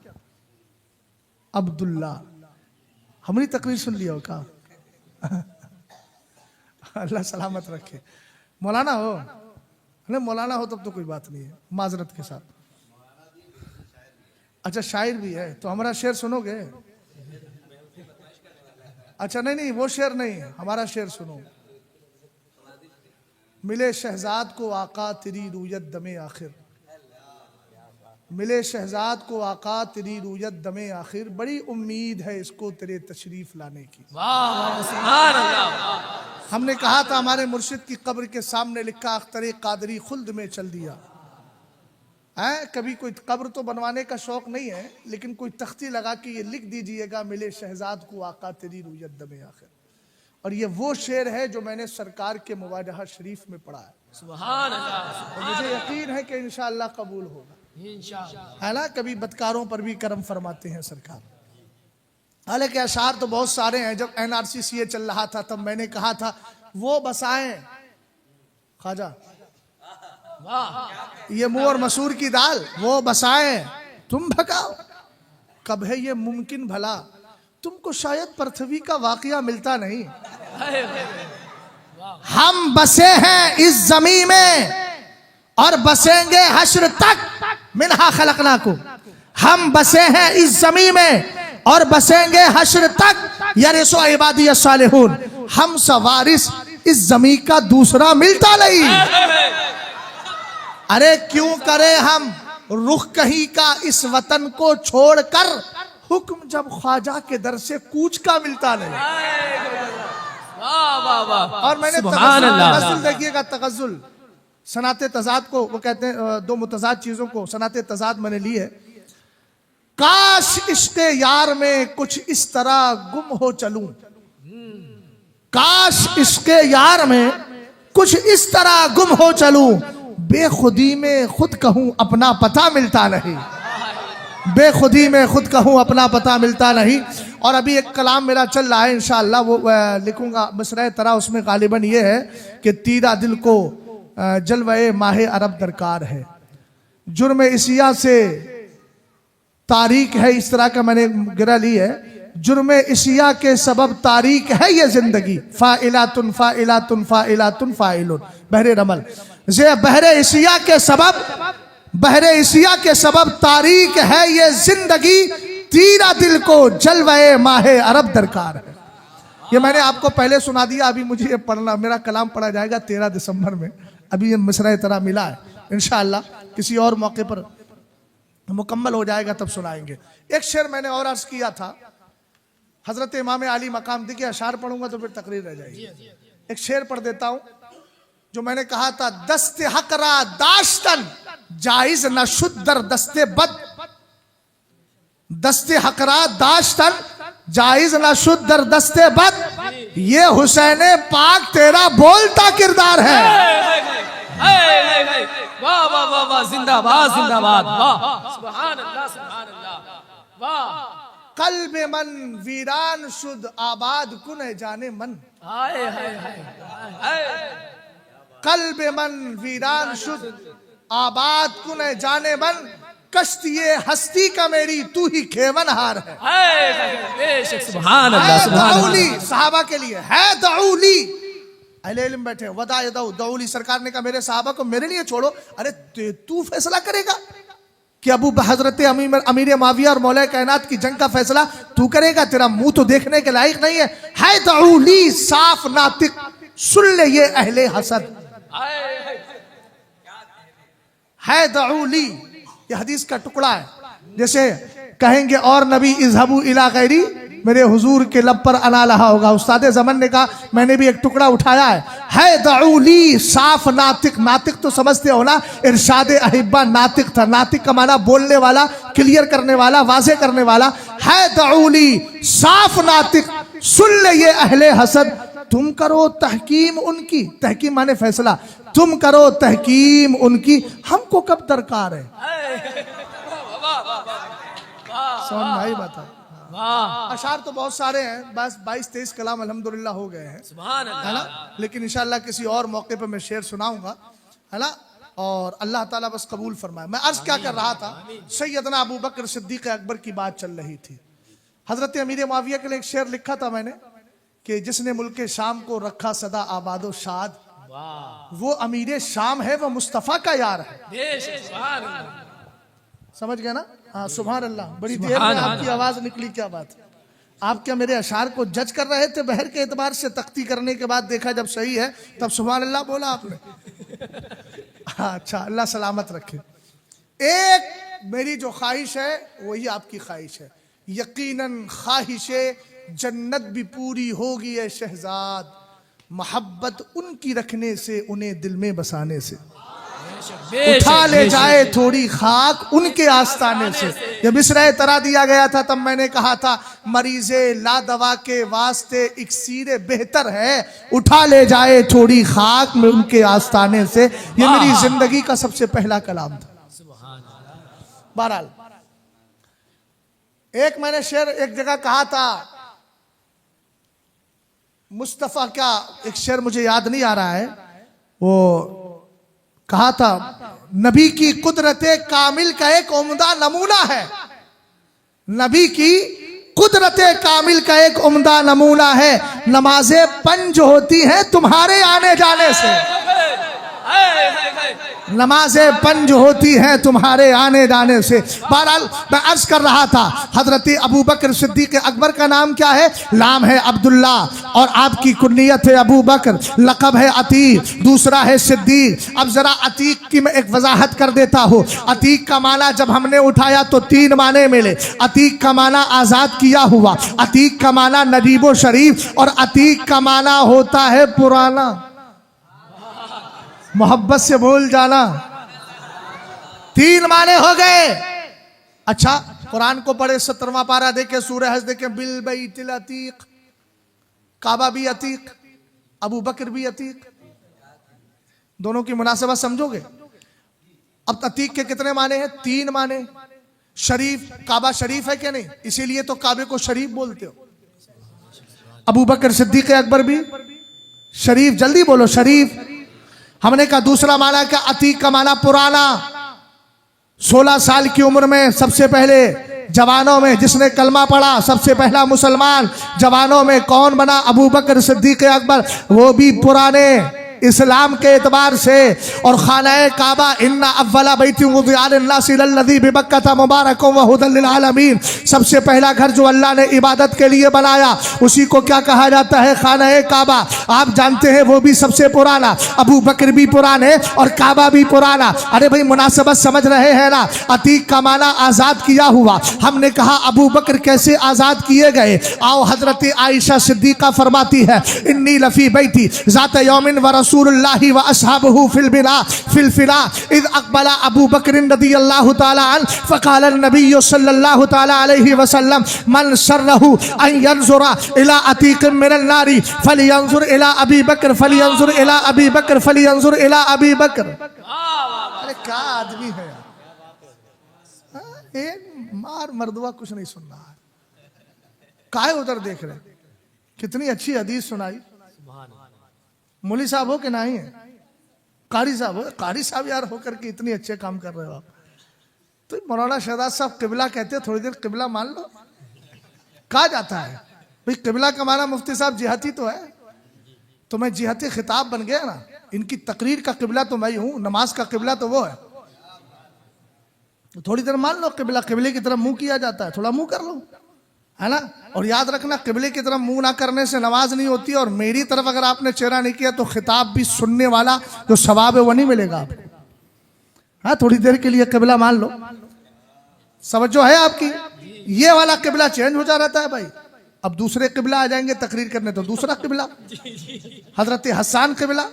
अब्दुल्ला। हमारी तकरीर सुन लिया हो का? अल्लाह सलामत रखे। मौलाना हो? नहीं, मौलाना हो तब तो कोई बात नहीं है, माजरत के साथ। अच्छा, शायर भी है तो हमारा शेर सुनोगे? अच्छा, नहीं, वो शेर नहीं, हमारा शेर सुनो। मिले शहजाद को आका तेरी रूयत दमे आखिर, मिले शहजाद को आका तेरी रूयत दमे आखिर, बड़ी उम्मीद है इसको तेरे तशरीफ लाने की। वाह, सुभान अल्लाह। हमने कहा था हमारे मुर्शिद की कब्र के सामने लिखा अख्तर कादरी खुल्द में चल दिया है। कभी कोई कब्र तो बनवाने का शौक नहीं है, लेकिन कोई तख्ती लगा के ये लिख दीजिएगा, मिले शहजाद को आका तेरी रूयत दमे आखिर। और ये वो शेर है जो मैंने सरकार के मुवाजहा शरीफ में पढ़ा है। सुभान अल्लाह। और मुझे यकीन है कि इंशाअल्लाह कबूल होगा, इंशाअल्लाह। है ना? कभी बदकारों पर भी करम फरमाते हैं सरकार। हालांकि अशार तो बहुत सारे हैं। जब NRC CA चल रहा था तब मैंने कहा था वो बसाएं ख्वाजा, ये मुंह और मसूर की दाल, वो बसाएं तुम भगाओ। कब है ये मुमकिन भला, तुमको शायद पृथ्वी का वाकया मिलता नहीं। हम बसे हैं इस जमीन में और बसेंगे हश्र तक, मिनहा खलकनाकुम। हम बसे हैं इस जमीन में और बसेंगे हश्र तक, यरिसु इबादी अस्सालिहून। हम सवारिस इस जमीन का दूसरा मिलता नहीं। अरे क्यों करें हम रुख कहीं का इस वतन को छोड़कर, हुक्म जब ख्वाजा के दर से कूच का मिलता नहीं। वाह वाह वाह। और मैंने तगज़्ज़ुल देखिएगा, तगज़्ज़ुल सनाते तजाद को वो कहते हैं, 2 मुतजाद चीजों को सनाते तजाद मैंने ली है। काश इश्क़े यार में कुछ इस तरह गुम हो चलूं, काश इश्क़े यार में कुछ इस तरह गुम हो चलूं, बेखुदी में खुद कहूं अपना पता मिलता नहीं, बेखुदी में खुद कहूं अपना पता मिलता नहीं। और अभी एक कलाम मेरा चल रहा है, इंशाअल्लाह वो लिखूंगा मिसरा तरह। उसमें गालिबन ये है कि तीरा दिल को जलवे माहे अरब दरकार है, जुर्म इसिया से तारीख है। इस तरह का मैंने गिरा ली है, जुर्म इसिया के सबब तारीख है ये जिंदगी। फाइलातुन फाइलातुन फाइलातुन फाइलुन बहरे रमल, जे बहरे इसिया के सबब, बहरे इसिया के सबब तारीख है ये जिंदगी। तीरा दिल को जलवे माहे अरब दरकार है। ये मैंने आपको पहले सुना दिया, अभी मुझे ये पढ़ना, मेरा कलाम पढ़ा जाएगा 13 दिसंबर में। अभी ये मिसरा तरह मिला है, इंशाअल्लाह किसी और मौके पर मुकम्मल हो जाएगा तब सुनाएंगे। एक शेर मैंने और अर्ज किया था, हजरत इमाम अली मकाम। देखिए अशार पढ़ूंगा तो फिर तकरीर रह जाएगी। एक शेर पढ़ देता हूं जो मैंने कहा था, दस्ते हकरा दाश्तन जायज न शुद्दर दस्ते बद, दस्ते हकरा दाश्तन जायज न शुद्दर दस्ते बद, ये हुसैन पाक तेरा बोलता किरदार है। वाह वाह वाह वाह, जिंदाबाद जिंदाबाद, वाह सुभान अल्लाह सुभान अल्लाह, वाह। कल्ब मन वीरान शुद्ध आबाद कुन जाने मन, हाय हाय हाय, कल्ब मन वीरान शुद्ध आबाद कुन जाने मन, कश्तिये हस्ती का मेरी तू ही खेवनहार है। बेशक सुभान अल्लाह सुभान अल्लाह। सहाबा के लिए है दऊली, अहले इल्म बैठे वदा दऊली। सरकार ने कहा मेरे सहाबा को मेरे लिए छोड़ो। अरे तू फैसला करेगा, कि अबू हजरत अमीर माविया और मौला कायनात की जंग का फैसला तू करेगा, तेरा मुंह तो देखने के लायक नहीं है दऊली साफ नातिक, सुन ले ये अहले हसद, है दऊली, ये हदीस का टुकड़ा है। जैसे कहेंगे और नबी इज़हबू इला गैरी, मेरे हुजूर के लब पर अना लहा होगा। उस्ताद ज़मन ने कहा मैंने भी एक टुकड़ा उठाया है दऊली साफ नातिक, नातिक तो समझते हो ना, इरशाद अहिब्बा नातिक था, नातिक का माना बोलने वाला, क्लियर करने वाला, वाज़े करने वाला, है दऊली साफ नातिक, सुन ले ये अहले हसद, तुम करो तहकीम उनकी, तहकीम माने फैसला, तुम करो तहकीम उनकी, हमको कब दरकार है। समझ भाई बता, अशार तो बहुत सारे हैं, बस 22-23 कलाम अल्हम्दुलिल्लाह हो गए हैं, सुभान अल्लाह, है ना, लेकिन इंशाअल्लाह किसी और मौके पे मैं शेर सुनाऊंगा, है ना, और अल्लाह ताला बस कबूल फरमाए। मैं अर्ज क्या कर रहा था, सैयदना अबू बकर सिद्दीक अकबर की बात चल रही थी। हजरत अमीर मुआविया के लिए एक शेर लिखा था मैंने कि जिसने मुल्क शाम को रखा सदा आबादो शाद, वो अमीर शाम है, वो मुस्तफ़ा का यार है। समझ गए ना? हाँ सुभान अल्लाह, बड़ी देर में आपकी आवाज निकली, क्या बात है। आप क्या मेरे अशार को जज कर रहे थे बहर के एतबार से, तख्ती करने के बाद देखा जब सही है तब सुभान अल्लाह बोला आपने। अच्छा, अल्लाह सलामत रखे। एक मेरी जो ख्वाहिश है वही आपकी ख्वाहिश है, यकीनन ख्वाहिश जन्नत भी पूरी होगी है शहजाद, मोहब्बत उनकी रखने से, उन्हें दिल में बसाने से, उठा ले जाए थोड़ी खाक उनके आस्ताने से। जब इसराए तरा दिया गया था तब मैंने कहा था मरीजे ला दवा के वास्ते इक्सीर बेहतर है, उठा ले जाए थोड़ी खाक में उनके आस्ताने से। ये मेरी जिंदगी का सबसे पहला कलाम था। बहरहाल एक मैंने शेर एक जगह कहा था, मुस्तफ़ा का एक शेर मुझे याद नहीं आ रहा है, वो कहा था नबी की कुदरते कामिल का एक उम्दा नमूना है, नबी की कुदरते कामिल का एक उम्दा नमूना है, नमाजें पंज होती हैं तुम्हारे आने जाने से, नमाजें पंज होती हैं तुम्हारे आने जाने से। बहरहाल मैं अर्ज कर रहा था, हजरत अबू बकर सिद्दीक अकबर का नाम क्या है? नाम है अब्दुल्ला और आपकी कुन्नियत है अबू बकर, लक़ब है अतीक, दूसरा है सिद्दीक। अब जरा अतीक की मैं एक वजाहत कर देता हूँ। अतीक का माना जब हमने उठाया तो 3 माने मिले। अतीक का माना आज़ाद किया हुआ, अतीक का माना नजीबो शरीफ, और अतीक का माना होता है पुराना। मोहब्बत से बोल जाना, 3 माने हो गए। अच्छा, कुरान को पढ़े, 17वां पारा देखे, सूरह हज देखे, बिल बैतिल अतीक, काबा भी अतीक, अबू बकर भी अतीक, दोनों की मुनासबत समझोगे। अब अतीक के कितने माने हैं? 3 माने। शरीफ, काबा शरीफ है क्या नहीं, इसीलिए तो काबे को शरीफ बोलते हो। अबू बकर सिद्दीक अकबर भी शरीफ, जल्दी बोलो शरीफ। हमने कहा दूसरा माना क्या? अतीक का माना पुराना। 16 साल की उम्र में सबसे पहले जवानों में जिसने कलमा पढ़ा, सबसे पहला मुसलमान जवानों में कौन बना? अबू बकर सिद्दीक अकबर, वो भी पुराने इस्लाम के एतबार से। और खाना काबा, इन्ना अव्वला बैती लल्लज़ी बिबक्कता मुबारकम व हुदल लिल आलमीन, सबसे पहला घर जो अल्लाह ने इबादत के लिए बनाया उसी को क्या कहा जाता है? खाना काबा। आप जानते हैं वो भी सबसे पुराना, अबू बकर भी पुराने और काबा भी पुराना। अरे भाई मुनासबत समझ रहे हैं ना? अतीक का माना आज़ाद किया हुआ। हमने कहा अबू बकर कैसे आज़ाद किए गए? आओ, हजरत आयशा सिद्दीका फरमाती है, इन्नी लफी बैती ज़ात यौमिन व रसूलुल्लाहि व अस्हाबुहु फिल फिना इज़ अक़बला अबू बकर रज़ियल्लाहु तआला अन्हु फ़क़ाल नबी सल्लल्लाहु तआला अलैहि वसल्लम मन शर्रहु अन यंज़ुरा इला अतीक़ मिनन नारी फलियंज़ुर इला अबी बकर फलियंज़ुर इला अबी बकर फलियंज़ुर इला अबी बकर। अरे क्या आदमी है यार, एक मार मर्दवा कुछ नहीं सुन रहा है, काहे उधर देख रहे? कितनी अच्छी हदीस सुनाई। मौली साहब हो कि नहीं है? कारी साहब हो? कारी साहब यार होकर के इतने अच्छे काम कर रहे हो आप। तो मौलाना शहजाद साहब किबला कहते हैं, थोड़ी देर किबला मान लो। कहा जाता है भाई किबला का माना मुफ्ती साहब जिहाती तो है, तो मैं जिहाती खिताब बन गया ना। इनकी तकरीर का किबला तो मैं हूं, नमाज का किबला तो वो है। तो थोड़ी देर मान लो किबला, किबले की तरफ मुंह किया जाता है, थोड़ा मुंह कर लो, है ना। और याद रखना किबले की तरफ मुंह ना करने से नमाज नहीं होती, और मेरी तरफ अगर आपने चेहरा नहीं किया तो खिताब भी सुनने वाला जो सवाब है वो नहीं मिलेगा आपको। हाँ, थोड़ी देर के लिए किबला मान लो, समझो है आपकी। ये वाला किबला चेंज हो जा रहता है भाई। अब दूसरे किबला आ जाएंगे तकरीर करने तो दूसरा किबला, हजरत हसन किबला,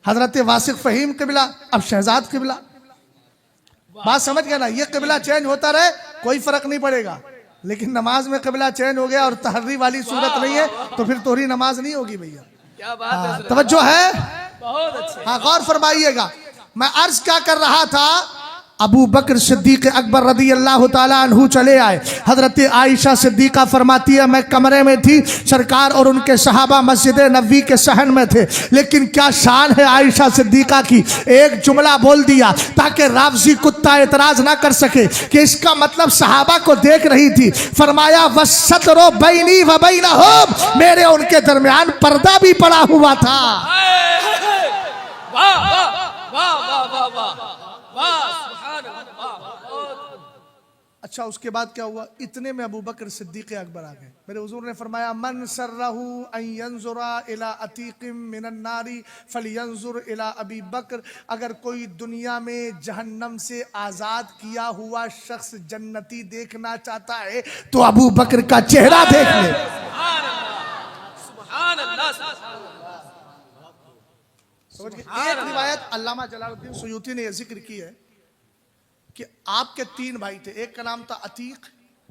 हजरत वासिक फहीम किबला, अब शहजाद किबला। बात समझ गया ना। ये किबला चेंज होता रहे कोई फर्क नहीं पड़ेगा, लेकिन नमाज में किबला चेंज हो गया और तहर्री वाली सूरत नहीं है तो फिर तोरी नमाज नहीं होगी भैया। क्या बात है, तवज्जो है, बहुत अच्छे। हाँ गौर फरमाइएगा। मैं अर्ज क्या कर रहा था, अबू बकर सिद्दीक अकबर रदी अल्लाह ताला अन्हु चले आए। हजरत आयशा सिद्दीका फरमाती है मैं कमरे में थी, सरकार और उनके सहाबा मस्जिद नबी के सहन में थे, लेकिन क्या शान है आयशा सिद्दीका की, एक जुमला बोल दिया ताकि रावजी कुत्ता एतराज ना कर सके कि इसका मतलब सहाबा को देख रही थी। फरमाया वसतरो बैनी व बैनहुम, मेरे उनके दरमियान पर्दा भी पड़ा हुआ था। वाह वाह वाह वाह वाह वाह वाह। अच्छा, उसके बाद क्या हुआ, इतने में अबू बकर सिद्दीक अकबर आ गए। मेरे हुजूर ने फरमाया मन सर्रहु अन यंजुरा इला अतीकिम मिनन नारी फलयंजुर इला अबी बकर, अगर कोई दुनिया में जहन्नम से आजाद किया हुआ शख्स जन्नती देखना चाहता है तो अबू बकर का चेहरा देख ले। सुभान अल्लाह। एक रिवायत अल्लामा जलालुद्दीन सुयूती ने जिक्र की है कि आपके तीन भाई थे, एक का नाम था अतीक,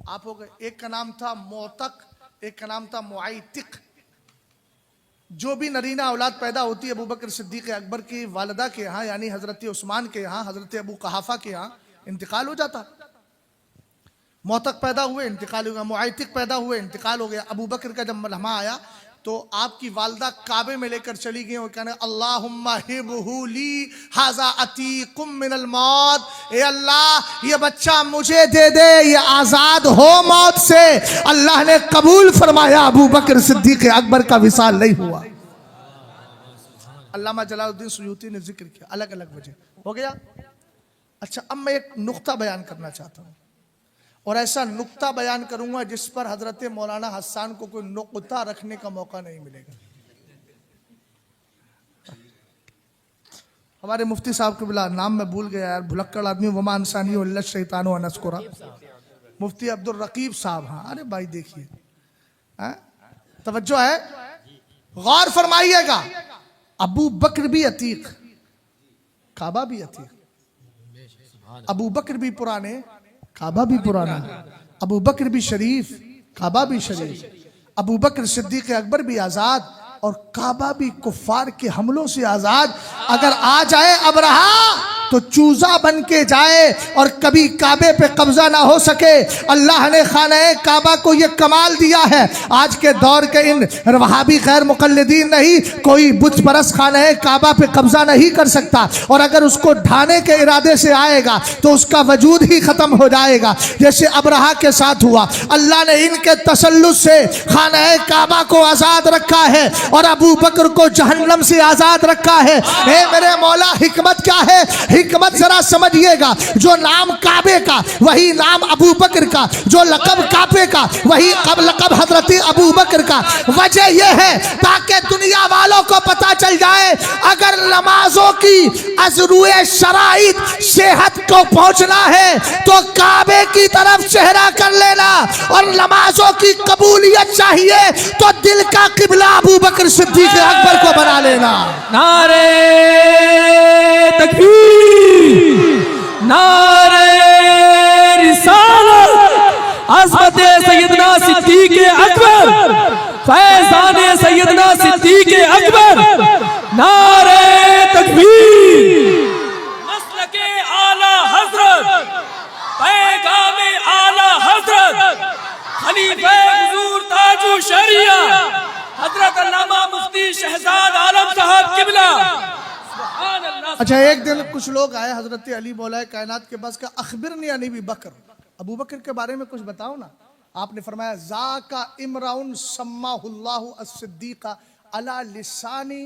आप हो गए, एक का नाम था मोतक, एक का नाम था मुआइतिक। जो भी नरीना औलाद पैदा होती है अबू बकर सिद्दीक अकबर की वालिदा के यहाँ यानी हजरत उस्मान के यहाँ, हजरत अबू कहाफा के यहाँ इंतकाल हो जाता। मोतक पैदा हुए, इंतकाल हो गया, मुआइतिक पैदा हुए, इंतकाल हो गया। अबू बकर का जब लम्हा आया तो आपकी वालदा काबे में लेकर चली गई और कहने अल्लाहुम्मा हिबहु ली हाजा अतीकुम मिनल मौत, ए अल्लाह ये बच्चा मुझे दे दे, ये आजाद हो मौत से। अल्लाह ने कबूल फरमाया, अबू बकर सिद्दीक अकबर का विसाल नहीं हुआ। अल्लामा जलालुद्दीन सुयूती ने जिक्र किया, अलग अलग वजह हो गया। अच्छा, अब मैं एक नुक्ता बयान करना चाहता हूँ, और ऐसा नुक्ता बयान करूंगा जिस पर हजरत मौलाना हसन को कोई नुक्ता रखने का मौका नहीं मिलेगा। हमारे मुफ्ती साहब के बिला नाम मैं भूल गया यार, भुलक्कड़ आदमी, वमा इंसानी अल्लाह शैतानो अनस्कुरा, मुफ्ती अब्दुल रकीब साहब। हाँ अरे भाई देखिए, तवज्जो है, गौर फरमाइएगा। अबू बकर भी अतीक, काबा भी अतीक, अबू बकर भी पुराने, काबा भी पुराना, अबू बकर भी शरीफ, काबा भी शरीफ, अबू बकर सिद्दीक अकबर भी आजाद और काबा भी कुफ्फार के हमलों से आजाद। अगर आ जाए अबरहा तो चूजा बन के जाए और कभी काबे पे कब्जा ना हो सके। अल्लाह ने खाने काबा को ये कमाल दिया है, आज के दौर के इन वहाबी गैर मुकल्लिदीन नहीं, कोई बुत परस्त खाने काबा पे कब्जा नहीं कर सकता, और अगर उसको ढाने के इरादे से आएगा तो उसका वजूद ही खत्म हो जाएगा, जैसे अबरहा के साथ हुआ। अल्लाह ने इनके तसल्लुत से खाने काबा को आजाद रखा है और अबू बकर को जहन्नम से आजाद रखा है। ए मेरे मौला, हिकमत क्या है? हिकमत जरा समझिएगा, जो नाम काबे का वही नाम अबू बकर का, जो लकब काबे का वही लकब हजरत अबू बकर का। वजह यह है ताकि दुनिया वालों को पता चल जाए, अगर नमाजों की अज़रुए शराइत सेहत को पहुंचना है तो काबे की तरफ चेहरा कर लेना, और नमाजों की कबूलियत चाहिए तो दिल का किबला अबू बकर सिद्दीक अकबर को बना लेना। नारे तकबीर, नारे रिसालत, अज़मत सैयदना सिद्दीक अकबर, फैज़ान सैयदना सिद्दीक अकबर, नारे तकबीर, मसलके आला हज़रत, पैगामे आला हज़रत, खलीफे हुज़ूर ताजु शरिया हज़रत अल्लामा मुफ्ती शहजाद आलम साहब किबला। अच्छा, एक दिन कुछ लोग आए हजरत अली मौलाए कायनात के पास, का अखबिरनी अन अबी बकर, अबू बकर के बारे में कुछ बताओ ना। आपने फरमाया ज़ाका इमराउन सम्माहुल्लाहु अस्सिद्दीक़ा अला लिसानी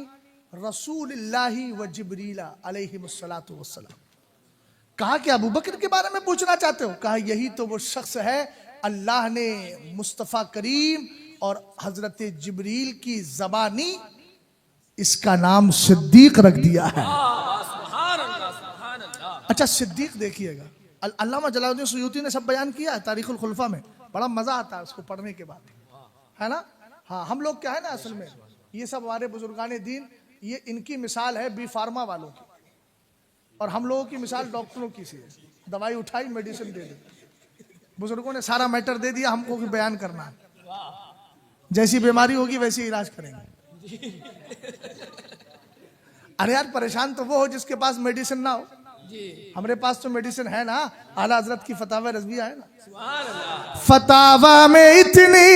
रसूलिल्लाहि व जिब्रीला अलैहिमुस्सलातु वस्सलाम। कहा कि अबू बकर के बारे में पूछना चाहते हो? कहा यही तो वो शख्स है अल्लाह ने मुस्तफ़ा करीम और हजरत जिब्रील की ज़बानी इसका नाम सिद्दीक रख दिया है। अच्छा सिद्दीक देखिएगा, अल्लामा जलालुद्दीन सुयूती ने सब बयान किया है तारीखुल खुलफा में, बड़ा मजा आता है उसको पढ़ने के बाद, है ना। हाँ हम लोग क्या है ना, असल में ये सब हमारे बुजुर्गाने दीन, ये इनकी मिसाल है बी फार्मा वालों की, और हम लोगों की मिसाल डॉक्टरों की सी है। दवाई उठाई, मेडिसिन दे दी, बुजुर्गों ने सारा मैटर दे दिया, हमको बयान करना है, जैसी बीमारी होगी वैसी इलाज करेंगे। अरे यार परेशान तो वो हो जिसके पास मेडिसिन ना हो, हमारे पास तो मेडिसिन है ना। आला हजरत की फतावा रज़विया है ना, फतावा में इतनी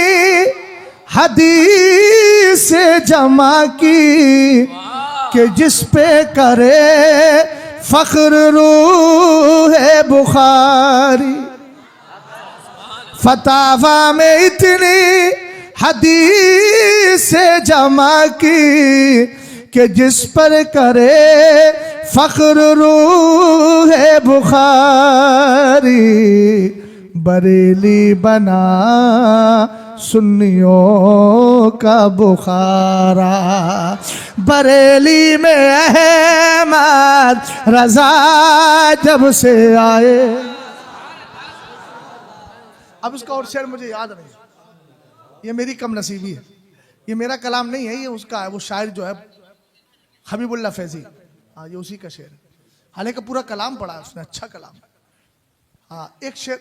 हदीस जमा की कि जिस पे करे फख्र रूह बुखारी। फतावा में इतनी हदीस जमा की कि जिस पर करे फख्र रूह बुखारी। बरेली बना सुन्नियों का बुखारा, बरेली में अहमद रजा जब से आए। अब उसका और शेर मुझे याद नहीं, ये मेरी कम नसीबी है, ये मेरा कलाम नहीं है, ये उसका है, वो शायर जो है हबीबुल्ला फैजी, हाँ ये उसी का शेर है। हालांकि पूरा कलाम पढ़ा है उसने, अच्छा कलाम है। हाँ एक शेर,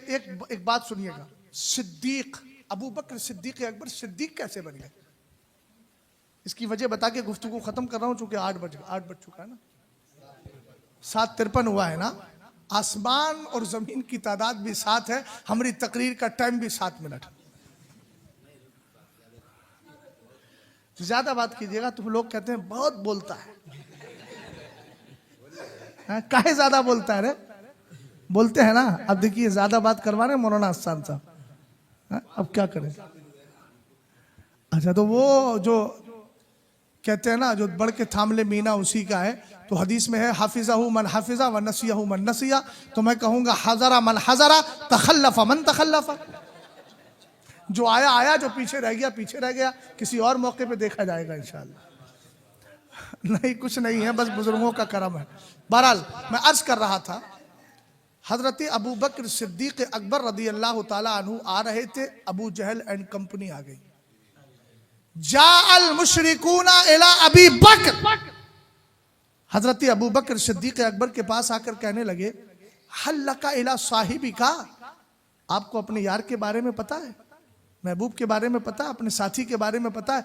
एक बात सुनिएगा, सिद्दीक अबू बकर सिद्दीक अकबर सिद्दीक कैसे बन गए, इसकी वजह बता के गुफ्तगू खत्म कर रहा हूं, चूंकि 8 बज चुका है ना, 7:53 हुआ है ना। आसमान और जमीन की तादाद भी 7 है, हमारी तकरीर का टाइम भी 7 मिनट। ज्यादा बात कीजिएगा तो लोग कहते हैं बहुत बोलता है, काहे ज्यादा बोलता है रे, बोलते हैं ना। अब देखिए ज्यादा बात करवा रहे मौलाना हसन साहब, अब क्या करें। अच्छा तो वो जो कहते हैं ना, जो बढ़ के थाम ले मीना उसी का है, तो हदीस में है हाफिज़हु मन हाफिज़ा व नसियहु मन नसिया। तो मैं कहूंगा हज़रा मन हज़रा तखल्लफ़ मन तखल्लफ़। जो आया आया, जो पीछे रह गया पीछे रह गया, किसी और मौके पे देखा जाएगा इंशाअल्लाह। नहीं कुछ नहीं है, बस बुजुर्गों का करम है। बहरहाल मैं अर्ज कर रहा था, हजरत अबू बकर सिद्दीक अकबर रदी अल्लाह ताला अन्हु आ रहे थे, अबू जहल एंड कंपनी आ गई। जाअल मुशरिकूना इला अबी बकर, हजरत अबू बकर सिद्दीक अकबर के पास आकर कहने लगे, हल लका इला साहिबी का, आपको अपने यार के बारे में पता है, महबूब के बारे में पता है, अपने साथी के बारे में पता है।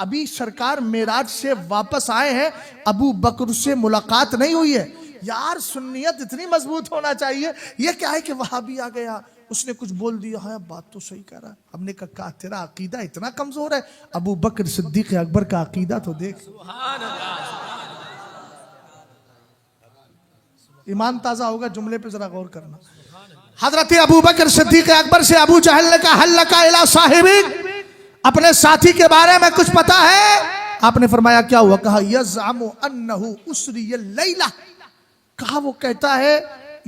अभी सरकार मेराज से वापस आए हैं, अबू बकर से मुलाकात नहीं हुई है। यार सुन्नियत इतनी मजबूत होना चाहिए, ये क्या है कि वहाबी आ गया, उसने कुछ बोल दिया है, बात तो सही कह रहा है। हमने कहा तेरा अकीदा इतना कमजोर है, अबू बकर सिद्दीक अकबर का अकीदा तो देख। ईमान ताजा होगा, जुमले पे जरा गौर करना। हजरत अबू बकर सिद्दीक अकबर से अबू जहल ने कहा, हल लका इला साहिबी, अपने साथी के बारे में कुछ पता है? आपने फरमाया क्या हुआ? कहा यज़अमु अन्नहु उसरिय लैला, कहा वो कहता है,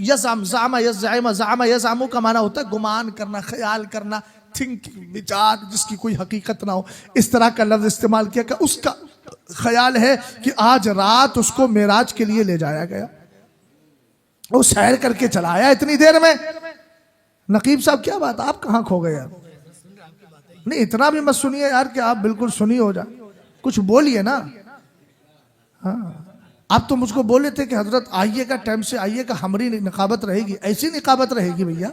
यज़अम ज़अम यज़अम ज़अम यज़अमु का माना होता है गुमान करना, ख्याल करना, थिंकिंग, विचार जिसकी कोई हकीकत ना हो, इस तरह का लफ्ज इस्तेमाल किया। कि उसका ख्याल है कि आज रात उसको मेराज के लिए ले जाया गया, वो सैर करके चला आया इतनी देर में। नकीब साहब क्या बात, आप कहाँ खो गए यार? नहीं इतना भी मत सुनिए यार कि आप बिल्कुल सुनी हो जाए, कुछ बोलिए ना। हाँ आप तो मुझको बोले थे कि हजरत आइएगा, टाइम से आइएगा, हमारी निकाबत रहेगी। ऐसी निकाबत रहेगी भैया,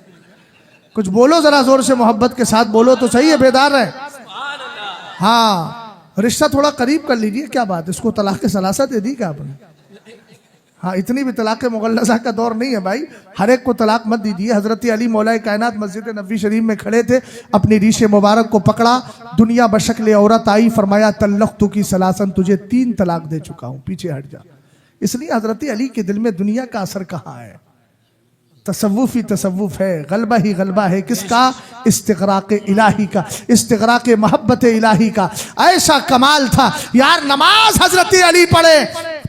कुछ बोलो जरा जोर से, मोहब्बत के साथ बोलो तो सही है, बेदार है। हाँ रिश्ता थोड़ा करीब कर लीजिए, क्या बात, इसको तलाक सलासा दे दी क्या आपने? हाँ इतनी भी तलाक मुगल्लज़ा का दौर नहीं है भाई, हर एक को तलाक मत दीजिए। हजरत अली मौलाए कायनात मस्जिद नबी शरीफ में खड़े थे, अपनी रीशे मुबारक को पकड़ा, दुनिया बशक्ल औरत आई, फरमाया तल्लक़्तु की सलासन, तुझे 3 तलाक दे चुका हूँ, पीछे हट जा। इसलिए हजरत अली के दिल में दुनिया का असर कहाँ है? तसव्वुफ ही तसव्वुफ है, गलबा ही गलबा है। किसका? इस्तिग़राक़ इलाही का, इस्तिग़राक़ मोहब्बत इलाही का। ऐसा कमाल था यार, नमाज हजरत अली पढ़े,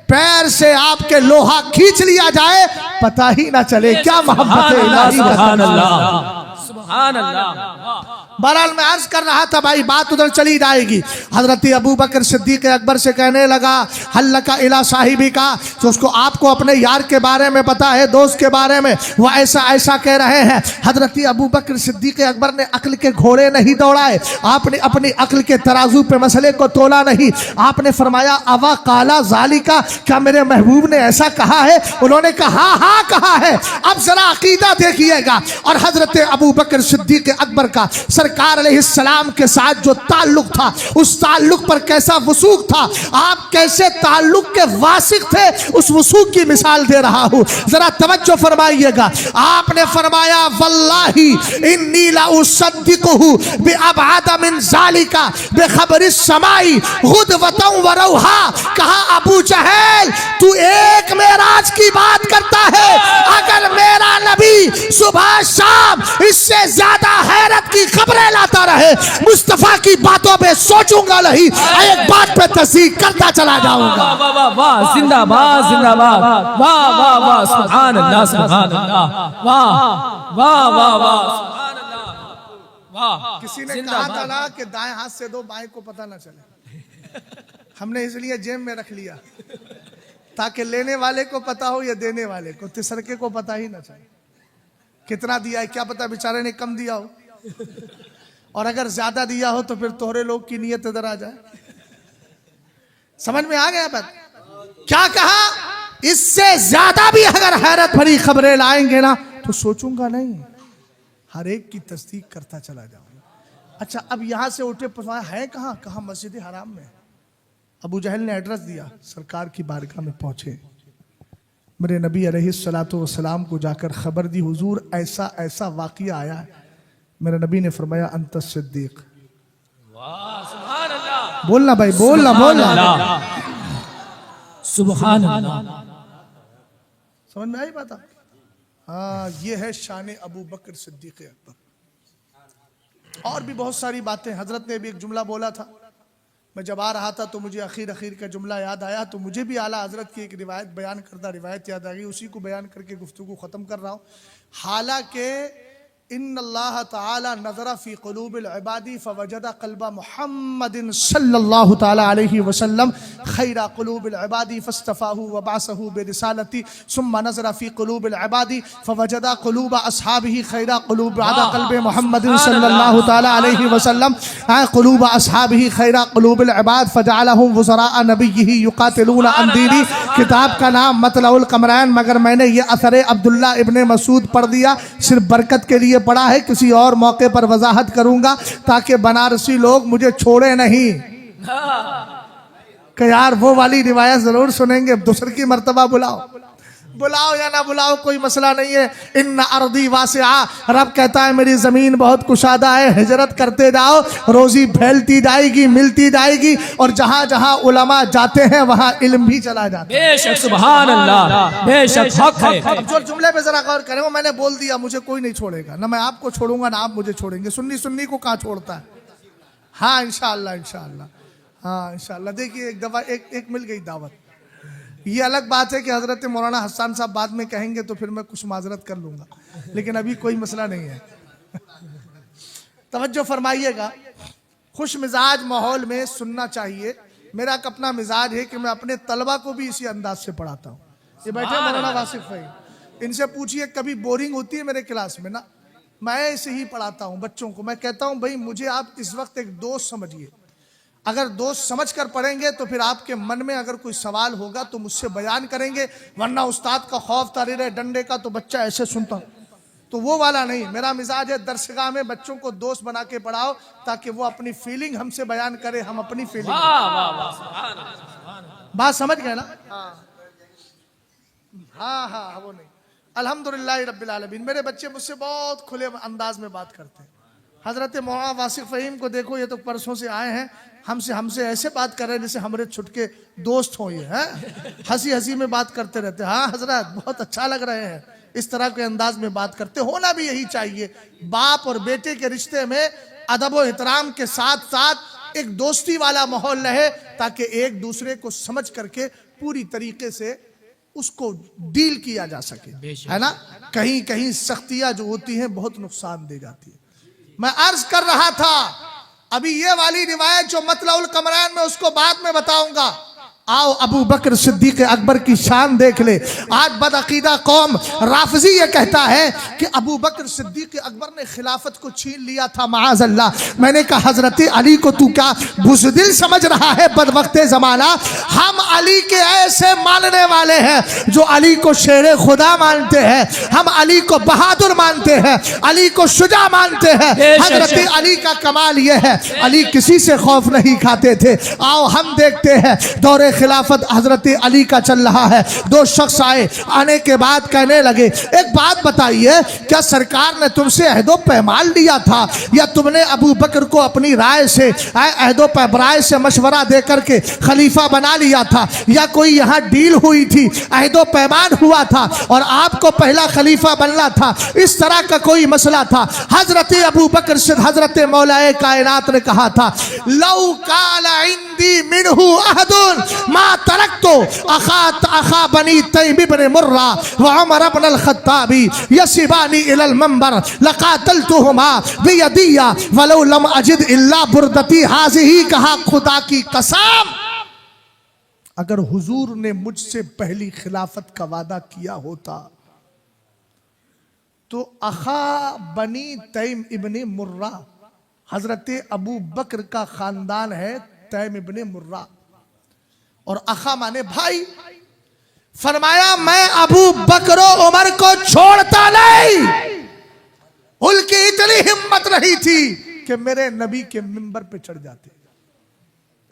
पैर से आपके लोहा खींच लिया जाए, पता ही ना चले। क्या मोहब्बत सुभान अल्लाह, इलाही का सुभान अल्लाह, सुभान अल्लाह। बहरहाल मैं अर्ज कर रहा था भाई, बात उधर चली जाएगी। हजरत अबू बकर सिद्दीक अकबर से कहने लगा हल्ला का इला साहिबी का, तो उसको आपको अपने यार के बारे में पता है, दोस्त के बारे में, वो ऐसा ऐसा कह रहे हैं। हजरत अबू बकर सिद्दीक अकबर ने अक्ल के घोड़े नहीं दौड़ाए, आपने अपनी अक्ल के तराजू पे मसले को तोला नहीं। आपने फरमाया अवा काला जालिका, क्या मेरे महबूब ने ऐसा कहा है? उन्होंने कहा हाँ कहा है। अब जरा अकीदा देखिएगा और हजरत अबू बकर सिद्दीक अकबर का सरकार अलैहिस्सलाम के साथ जो ताल्लुक था, उस ताल्लुक पर कैसा वसूक था, आप कैसे ताल्लुक के वासिक थे, उस वसूक की मिसाल दे रहा हूं, जरा तवज्जो फरमाइएगा। आपने फरमाया वल्लाही इन्नी ला उसद्दिकुहु बिअबअद मिन ज़ालिका बिखबरि समाई गुदवतन व रौहा। कहा अबू जहल तू एक मेराज की बात करता है, अगर मेरा नबी सुबह शाम इससे ज्यादा हैरत की खबरें लाता रहे, मुस्तफा की बातों पे सोचूंगा नहीं, एक बात पे तस्दीक करता चला जाऊंगा। वाह वाह वाह, जिंदाबाद जिंदाबाद, वाह वाह वाह, सुभान अल्लाह, सुभान अल्लाह, वाह वाह वाह वाह, सुभान अल्लाह, वाह। किसी ने कहा था ना कि दाएं हाथ से दो, बाएं को पता ना चले। हमने इसलिए जेब में रख लिया ताकि लेने वाले को पता हो या देने वाले को, तिसरके को पता ही ना चले कितना दिया है। क्या पता बेचारे ने कम दिया हो, और अगर ज्यादा दिया हो तो फिर तोहरे लोग की नीयत इधर आ जाए। समझ में आ गया बात? क्या कहा? इससे ज्यादा भी अगर हैरत भरी खबरें लाएंगे ना तो सोचूंगा नहीं, हर एक की तस्दीक करता चला जाऊंगा। अच्छा अब यहां से उठे है कहाँ? कहा मस्जिद हराम में। अबू जहल ने एड्रेस दिया, सरकार की बारगाह में पहुंचे, मेरे नबी अलैहिस्सलातु वस्सलाम को जाकर खबर दी, हुजूर ऐसा ऐसा वाकया आया है। मेरे नबी ने फरमाया अंत सिद्दीक। वाह सुभान अल्लाह, बोलना भाई, बोलना बोलना, सुभान अल्लाह। समझ में आई बात? हाँ, ये है शान अबू बकर सिद्दीक अकबर। और भी बहुत सारी बातें। हजरत ने भी एक जुमला बोला था, मैं जब आ रहा था तो मुझे अखीर का जुमला याद आया, तो मुझे भी आला हजरत की एक रिवायत बयान करदा रिवायत याद आ गई, उसी को बयान करके गुफ्तगू ख़त्म कर रहा हूँ। हालांकि इन्नल्लाह ताला नज़रा फ़ी क़ुलूबिल इबादी फ़वजदा क़ल्बा मुहम्मदिन सल्लल्लाहु ताला अलैहि वसल्लम खैरा क़ुलूबिल इबादी फ़स्तफ़ाहु व बअसहु बिरिसालती सुम्मा नज़रा फ़ी क़ुलूबिल इबादी फ़वजदा क़ुलूब अस्हाबिही खैरा क़ुलूब अदा क़ल्बि मुहम्मदिन सल्लल्लाहु ताला अलैहि वसल्लम क़ुलूब अस्हाबिही खैरा क़ुलूबिल इबाद फ़जअलहुम वज़राअ नबिय्यिही युक़ातिलूना अन दीनी। किताब का नाम मतलउल कमरैन, मगर मैंने ये असर अब्दुल्ला इब्ने मसूद पढ़ दिया, सिर्फ बरकत के लिए पढ़ा है, किसी और मौके पर वजाहत करूंगा ताकि बनारसी लोग मुझे छोड़े नहीं कि यार वो वाली रिवायत जरूर सुनेंगे, दूसरी की मर्तबा बुलाओ या ना बुलाओ कोई मसला नहीं है। इन्ना अर्दी वासिआ, रब कहता है मेरी जमीन बहुत कुशादा है, हिजरत करते जाओ, रोजी फैलती जाएगी, मिलती जाएगी, और जहां जहां उलमा जाते हैं वहां इल्म भी चला जाता है। बेशक सुभान अल्लाह, बेशक हक है। अब जो जुमले पे जरा गौर करें, वो मैंने बोल दिया, मुझे कोई नहीं छोड़ेगा, ना मैं आपको छोड़ूंगा ना आप मुझे छोड़ेंगे। सुन्नी सुन्नी को कहाँ छोड़ता है? हाँ इंशाअल्लाह इंशाअल्लाह, हाँ इंशाअल्लाह। देखिए एक दफा एक मिल गई दावत। ये अलग बात है कि हजरत मौलाना हसन साहब बाद में कहेंगे तो फिर मैं कुछ माजरत कर लूंगा, लेकिन अभी कोई मसला नहीं है। तवज्जो फरमाइएगा, खुश मिजाज माहौल में सुनना चाहिए। मेरा एक अपना मिजाज है कि मैं अपने तलबा को भी इसी अंदाज से पढ़ाता हूँ। ये बैठे मौलाना वासिफ भाई, इनसे पूछिए कभी बोरिंग होती है मेरे क्लास में ना? मैं ऐसे ही पढ़ाता हूँ बच्चों को। मैं कहता हूँ भाई मुझे आप इस वक्त एक दोस्त समझिए, अगर दोस्त समझ कर पढ़ेंगे तो फिर आपके मन में अगर कोई सवाल होगा तो मुझसे बयान करेंगे, वरना उस्ताद का खौफ तारी रहे डंडे का तो बच्चा ऐसे सुनता, तो वो वाला नहीं। मेरा मिजाज है दरसगाह में बच्चों को दोस्त बना के पढ़ाओ ताकि वो अपनी फीलिंग हमसे बयान करे, हम अपनी फीलिंग। बात समझ गए ना? हाँ वो नहीं। अल्हम्दुलिल्लाह रब्बिल आलमीन, मेरे बच्चे मुझसे बहुत खुले अंदाज में बात करते हैं। हजरत मौलाना वासिफ फ़हीम को देखो, ये तो परसों से आए हैं, हमसे ऐसे बात कर रहे हैं जैसे हमारे छुटके दोस्त हो। ये हैं हंसी हंसी में बात करते रहते हैं। हाँ हजरत बहुत अच्छा लग रहे हैं, इस तरह के अंदाज में बात करते, होना भी यही चाहिए। बाप और बेटे के रिश्ते में अदब व एहतराम के साथ साथ एक दोस्ती वाला माहौल रहे, ताकि एक दूसरे को समझ करके पूरी तरीके से उसको डील किया जा सके, है ना। कहीं कहीं सख्तियां जो होती हैं बहुत नुकसान दे जाती है। मैं अर्ज कर रहा था अभी ये वाली रिवायत जो मतलउल कमरान में, उसको बाद में बताऊंगा। आओ अबू बकर सिद्दीक अकबर की शान देख ले। आज बदअकीदा कौम राफजी ये कहता है कि अबू बकर सिद्दीक अकबर ने खिलाफत को छीन लिया था, माज़ अल्लाह। मैंने कहा हजरत अली को तू क्या बुज़दिल समझ रहा है बदवक्ते जमाना। हम अली के ऐसे मानने वाले हैं जो अली को शेर खुदा मानते हैं, हम अली को बहादुर मानते हैं, अली को शुजा मानते हैं। हजरत अली का कमाल यह है, अली किसी से खौफ नहीं खाते थे। आओ हम देखते हैं दौरे खिलाफत हजरत अली का चल रहा है। दो शख्स आए, आने के बाद कहने लगे एक बात बताइए, क्या सरकार ने तुमसे अहदो पैमान लिया था या तुमने अबू बकर को अपनी राय से अहदो पैमान से मशवरा दे करके खलीफा बना लिया था, या कोई यहाँ डील हुई थी, अहदो पैमान हुआ था और आपको पहला खलीफा बनना था, इस तरह का कोई मसला था। हजरत अबू बकर से हजरत मौलाए कायनात ने कहा था लौ काला इंदी मिनहु अहदुन मा तरक्तो अखा बनी तैम इब्न मुर्रा व उमर इब्न अल-खत्ताबी यसिबानी इलल मंबर लकातलतुहुमा बियदिया वलौ लम अजिद इल्ला बुरदती हाज़िही। कहा खुदा की कसम अगर हुजूर ने मुझसे पहली खिलाफत का वादा किया होता तो अखा बनी तैम इब्न मुर्रा, हजरत अबू बकर का खानदान है तैम इब्न मुर्रा, और अखा माने भाई। फरमाया मैं अबू बकरो उमर को छोड़ता नहीं। उनकी इतनी हिम्मत नहीं थी कि मेरे नबी के मिंबर पे चढ़ जाते।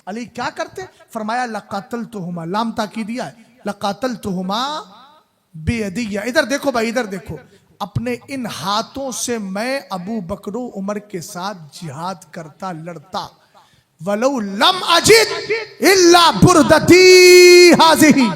अली क्या करते? फरमाया लकातलतुहुमा, लाम ताकीदिया है, लकातलतुहुमा बियदिया। इधर देखो भाई, इधर देखो, अपने इन हाथों से मैं अबू बकरो उमर के साथ जिहाद करता, लड़ता। वलौ लम अजिद इल्ला बुरदती हाज़िही,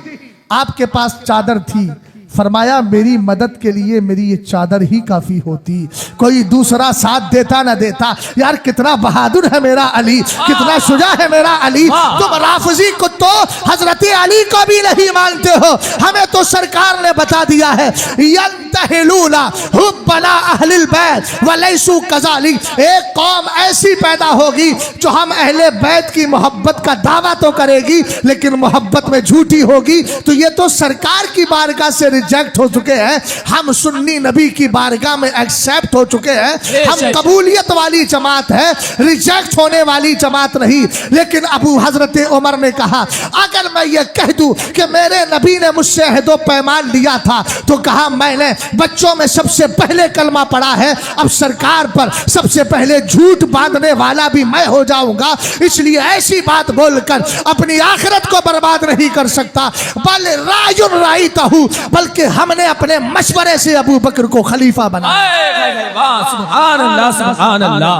आपके पास चादर थी, फरमाया मेरी मदद के लिए मेरी ये चादर ही काफी होती, कोई दूसरा साथ देता ना देता। यार कितना बहादुर है मेरा अली, कितना शुजा है मेरा अली। तुम राफजी को तो हजरत अली को भी नहीं मानते हो, हमें तो सरकार ने बता दिया है यंतहिलूना हुब्बना अहलिल बैत वलैसु कज़ालिक। एक कौम ऐसी पैदा होगी जो हम अहले बैत की मोहब्बत का दावा तो करेगी लेकिन मोहब्बत में झूठी होगी। तो ये तो सरकार की बारगाह से रिजेक्ट हो चुके हैं, हम सुन्नी नबी की बारगाह में एक्सेप्ट हो चुके हैं। हम कबूलियत वाली जमात है, रिजेक्ट होने वाली जमात नहीं। लेकिन अबू हजरत उमर ने कहा अगर मैं ये कह दूं कि मेरे नबी ने मुझसे अहदो पैमान लिया था, तो कहा मैंने बच्चों में सबसे पहले कलमा पढ़ा है, अब सरकार पर सबसे पहले झूठ बांधने वाला भी मैं हो जाऊंगा। इसलिए ऐसी बात बोलकर अपनी आखिरत को बर्बाद नहीं कर सकता। बल राजुन राइतहु, बल्कि हमने अपने मशवरे से अबू बकर को खलीफा बनाया। सुभान अल्लाह, सुभान अल्लाह,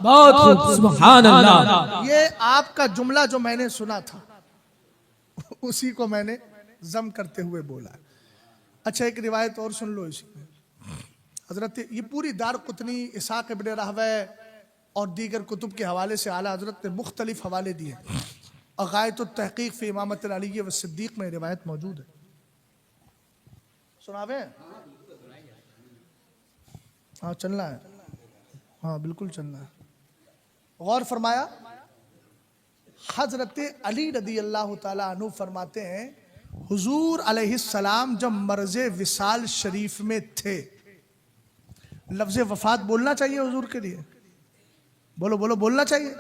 बहुत खूब, सुभान अल्लाह। ये आपका जुमला जो मैंने सुना था उसी को मैंने जम करते हुए बोला। अच्छा एक रिवायत और सुन लो इसमें। हजरत ये पूरी दार कुतनी, इसाक इब्न रहवे और दीगर कुतुब के हवाले से आला हजरत ने मुख्तलिफ हवाले दिए। अगायतुत तहकीक फी इमामत अली व सिद्दीक में रिवायत मौजूद है। सुनावे? हाँ चलना है, हाँ बिल्कुल चलना है। गौर फरमाया, हजरत अली रदी अल्लाह ताला अन्हु फरमाते हैं हुजूर अलैहिस्सलाम जब मर्ज़े विसाल शरीफ में थे, लफ्ज़ वफात बोलना चाहिए हुजूर के लिए? बोलो बोलो, बोलना चाहिए?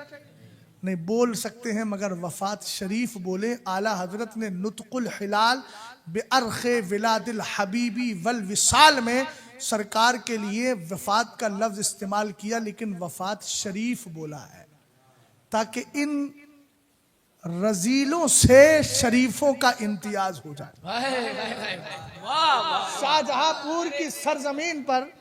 नहीं बोल सकते हैं मगर वफात शरीफ बोले। आला हजरत ने नुतकुल हिलाल बेअर्खे विलादिल हबीबी वल विसाल में सरकार के लिए वफात का लफ्ज़ इस्तेमाल किया, लेकिन वफात शरीफ बोला है ताकि इन रजीलों से शरीफों का इम्तियाज हो जाए। शाहजहांपुर की सरजमीन पर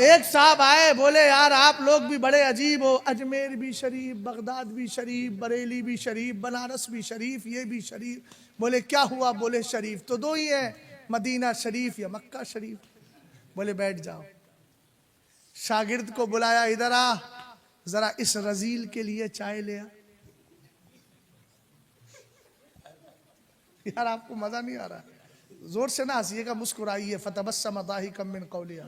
एक साहब आए, बोले यार आप लोग भी बड़े अजीब हो, अजमेर भी शरीफ, बगदाद भी शरीफ, बरेली भी शरीफ, बनारस भी शरीफ, ये भी शरीफ। बोले क्या हुआ? बोले शरीफ तो दो ही है, मदीना शरीफ या मक्का शरीफ। बोले बैठ जाओ। शागिर्द को बुलाया, इधर आ जरा इस रजील के लिए चाय ले आ। यार आपको मजा नहीं आ रहा, जोर से ना हंसिएगा, मुस्कुराइए। फतबस्सम दाहिकम मिन कौलिहा,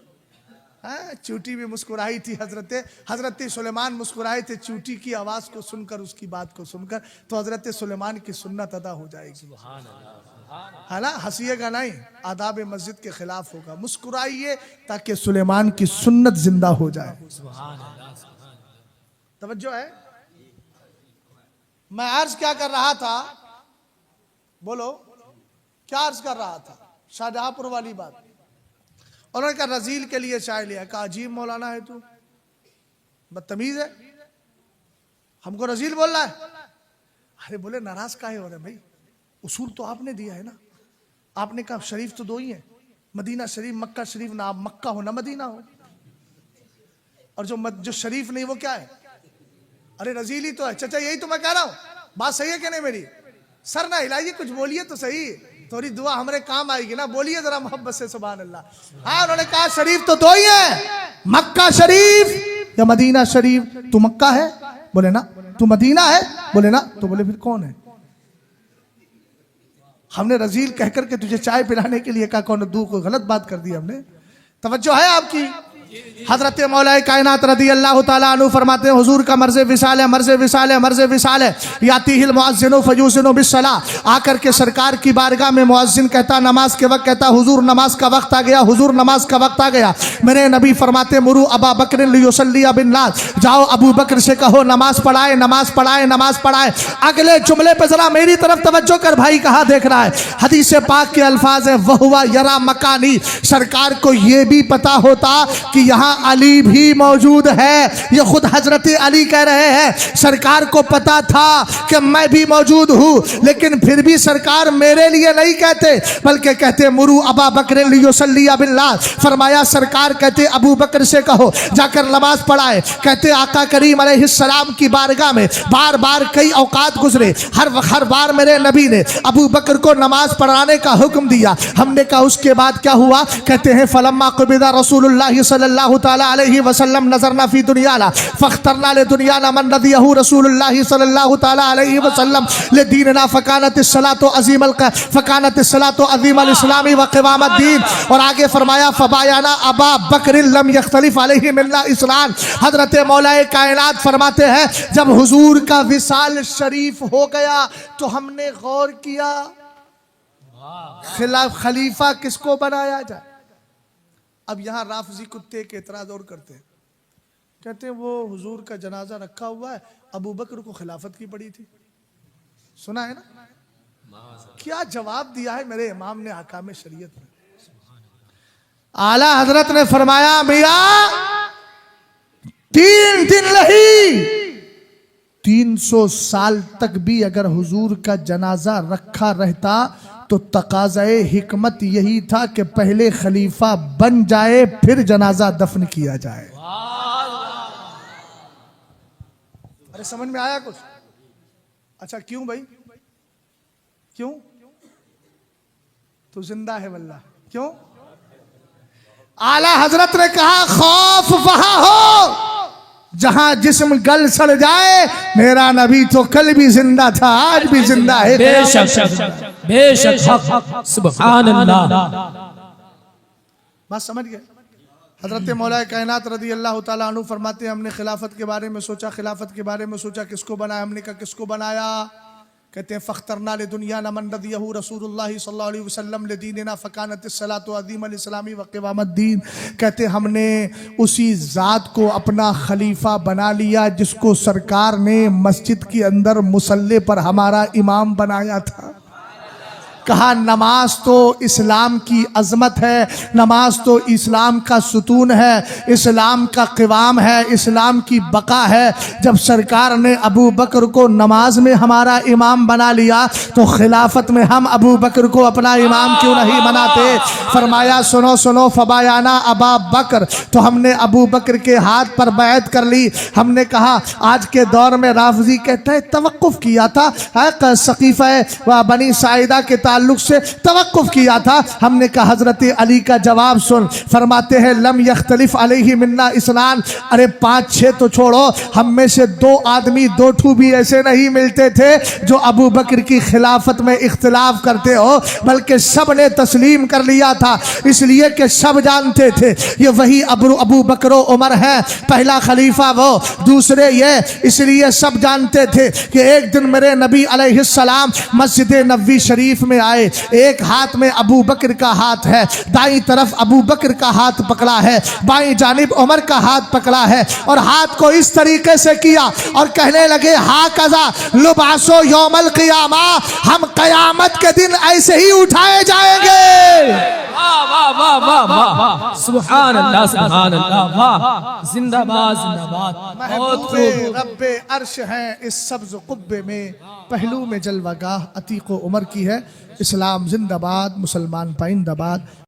चूटी भी मुस्कुराई थी। हजरत सुलेमान मुस्कुराए थे चूटी की आवाज को सुनकर, उसकी बात को सुनकर। तो हजरत सुलेमान की सुन्नत अदा हो जाएगी, है ना। हंसिएगा नहीं, आदाब मस्जिद के खिलाफ होगा। मुस्कुराइए ताकि सुलेमान की सुन्नत जिंदा हो जाए। तवज्जो है। मैं अर्ज क्या कर रहा था, बोलो क्या अर्ज कर रहा था? शाहजहांपुर वाली बात। उन्होंने कहा रजील के लिए चाय लिया। कहा अजीब मौलाना है तू, बदतमीज है, हमको रजील बोल रहा है। अरे बोले नाराज काहे हो रहे भाई, उसूल तो आपने दिया है ना। आपने कहा शरीफ तो दो ही है, मदीना शरीफ, मक्का शरीफ। ना आप मक्का हो ना मदीना हो, और जो शरीफ नहीं वो क्या है? अरे रजील ही तो है। चाचा यही तो मैं कह रहा हूं, बात सही है कि नहीं मेरी? सर ना हिलाइए, कुछ बोलिए तो सही, थोड़ी दुआ हमारे काम आएगी ना। बोलिए जरा मोहब्बत से सुभान अल्लाह। हाँ, उन्होंने कहा शरीफ तो दो ही है, मक्का शरीफ या मदीना शरीफ। तू मक्का है? बोले ना। तू मदीना है? बोले ना। तो बोले फिर कौन है? हमने रजील कह करके तुझे चाय पिलाने के लिए कहा, कौन दू? कोई गलत बात कर दी हमने? तवज्जो है आपकी? हजरत मौलाए कायनात रदी अल्लाह ताला अन्हु फरमाते हैं, हुजूर का मर्ज़ विसाल है, मर्ज़ विसाल है, मर्ज़ विसाल है। यातीहिल मुअज्जिनु फयूज़िनु बिस्सलाह। आकर के सरकार की बारगाह में मुअज्जिन कहता, नमाज के वक्त कहता, हुजूर नमाज का वक्त आ गया, हुजूर नमाज का वक्त आ गया। मेरे नबी फरमाते, मुरू अबा बकर लियुसल्ली बिन्नास, जाओ अबू बकर से कहो नमाज पढ़ाए, नमाज पढ़ाए, नमाज पढ़ाए। अगले जुमले पे जरा मेरी तरफ तवज्जो कर भाई, कहाँ देख रहा है? हदीस पाक के अल्फाज है, वहुवा यरा मकानी। सरकार को ये भी पता होता कि यहाँ अली भी मौजूद है। ये खुद हजरत अली कह रहे हैं, सरकार को पता था कि मैं भी मौजूद हूं, लेकिन फिर भी सरकार मेरे लिए नहीं कहते, बल्कि कहते मुरू अबा बकर लियुसल्ली बिन्नास। फरमाया सरकार कहते अबू बकर से कहो जाकर नमाज पढ़ाए। कहते आका करीम अलैहिस्सलाम की बारगाह में बार बार कई औकात गुजरे, हर बार मेरे नबी ने अबू बकर को नमाज पढ़ाने का हुक्म दिया। हमने कहा उसके बाद क्या हुआ? कहते हैं फलम्मा कुबिदा रसूलुल्लाह सल्लल्लाहु ताला अलैहि वसल्लम नजरना फी दुनियाना फख्तरना ले दुनियाना मन रदियहु रसूलुल्लाह सल्लल्लाहु ताला अलैहि वसल्लम ले दीनना फकानतिस सलातो अजीमल फकानतिस सलातो अजीमल इस्लामी व क़िवामत दीन। और आगे फरमाया फबायाना अबा बकर लम यख्तलिफ अलैहि मिल्ला इस्लाम। हजरत मौलाए कायनात फरमाते हैं, जब हुजूर का विसाल शरीफ हो गया तो हमने गौर किया खलीफा किसको बनाया जाए। अब यहाँ राफजी कुत्ते के एतराज और करते हैं, कहते हैं वो हुजूर का जनाजा रखा हुआ है, अबू बकर को खिलाफत की पड़ी थी। सुना है ना? क्या जवाब दिया है मेरे इमाम ने हकाम शरीयत में। आला हजरत ने फरमाया, मियां 3 दिन नहीं 300 साल तक भी अगर हुजूर का जनाजा रखा रहता तो तकाज़े हिकमत यही था कि पहले खलीफा बन जाए फिर जनाजा दफन किया जाए। अरे समझ में आया कुछ? अच्छा क्यों भाई, क्यों? तो जिंदा है वल्लाह, क्यों? आला हजरत ने कहा खौफ वहां हो जहां जिस्म गल सड़ जाए। मेरा नबी तो कल भी जिंदा था, आज भी जिंदा है। बेशक बेशक, सुभान अल्लाह। बात समझ गए? हजरत मौलाए कायनात रदी अल्लाह ताला अन्हु फरमाते हैं, हमने खिलाफत के बारे में सोचा, खिलाफत के बारे में सोचा किसको बनाया। हमने कहा किसको बनाया? कहते हैं फख्तरना ले दुनिया न मन रदियहु रसूलुल्लाह सल्लल्लाहु अलैहि वसल्लम ले दीनना फकानतिस सलातो अज़ीमल इस्लामी व क़िवामत दीन। कहते हमने उसी ज़ात को अपना खलीफा बना लिया जिसको सरकार ने मस्जिद के अंदर मुसल्ले पर हमारा इमाम बनाया था। कहा नमाज तो इस्लाम की अजमत है, नमाज तो इस्लाम का सुतून है, इस्लाम का क़िवाम है, इस्लाम की बका है। जब सरकार ने अबू बकर को नमाज में हमारा इमाम बना लिया तो खिलाफत में हम अबू बकर को अपना इमाम क्यों नहीं बनाते? फरमाया सुनो सुनो फबायाना अबा बकर। तो हमने अबू बकर के हाथ पर बैत कर ली। हमने कहा आज के दौर में राफजी कहता है तवक्कुफ किया था सकीफ़ा व बनी साइदा के ताल्लुक से तवक्कुफ किया था। हमने कहा हजरत अली का जवाब सुन। फरमाते हैं लम यख्तलिफ अलैहि मिन्ना इस्नान, अरे 5-6 तो छोड़ो, हम में से 2 आदमी 2 ठू भी ऐसे नहीं मिलते थे जो अबू बकर की खिलाफत में इख्तिलाफ करते हो, बल्कि सब ने तस्लीम कर लिया था, इसलिए कि सब जानते थे ये वही अबू बकर उमर है, पहला खलीफा वो, दूसरे ये, इसलिए सब जानते थे कि एक दिन मेरे नबी अलैहिस्सलाम मस्जिद नबवी शरीफ में आए, एक हाथ में अबू बकर का हाथ है, दाईं तरफ अबू बकर का हाथ पकड़ा है, बाईं जानिब उमर का हाथ पकड़ा है, और हाथ को इस तरीके से किया और कहने लगे हा कज़ा लुबासो यौमल क़ियामा, हम क़यामत के दिन ऐसे ही उठाए जाएंगे। वाह वाह वाह वाह वाह, सुभान अल्लाह सुभान अल्लाह, वाह, जिंदाबाद जिंदाबाद। बहुत खूब। रब्बे अर्श हैं इस सब्ज़ कुब्बे में, पहलू में जलवागाह अतीक़ो उमर की है। इस्लाम जिंदाबाद, मुसलमान पाइंदाबाद।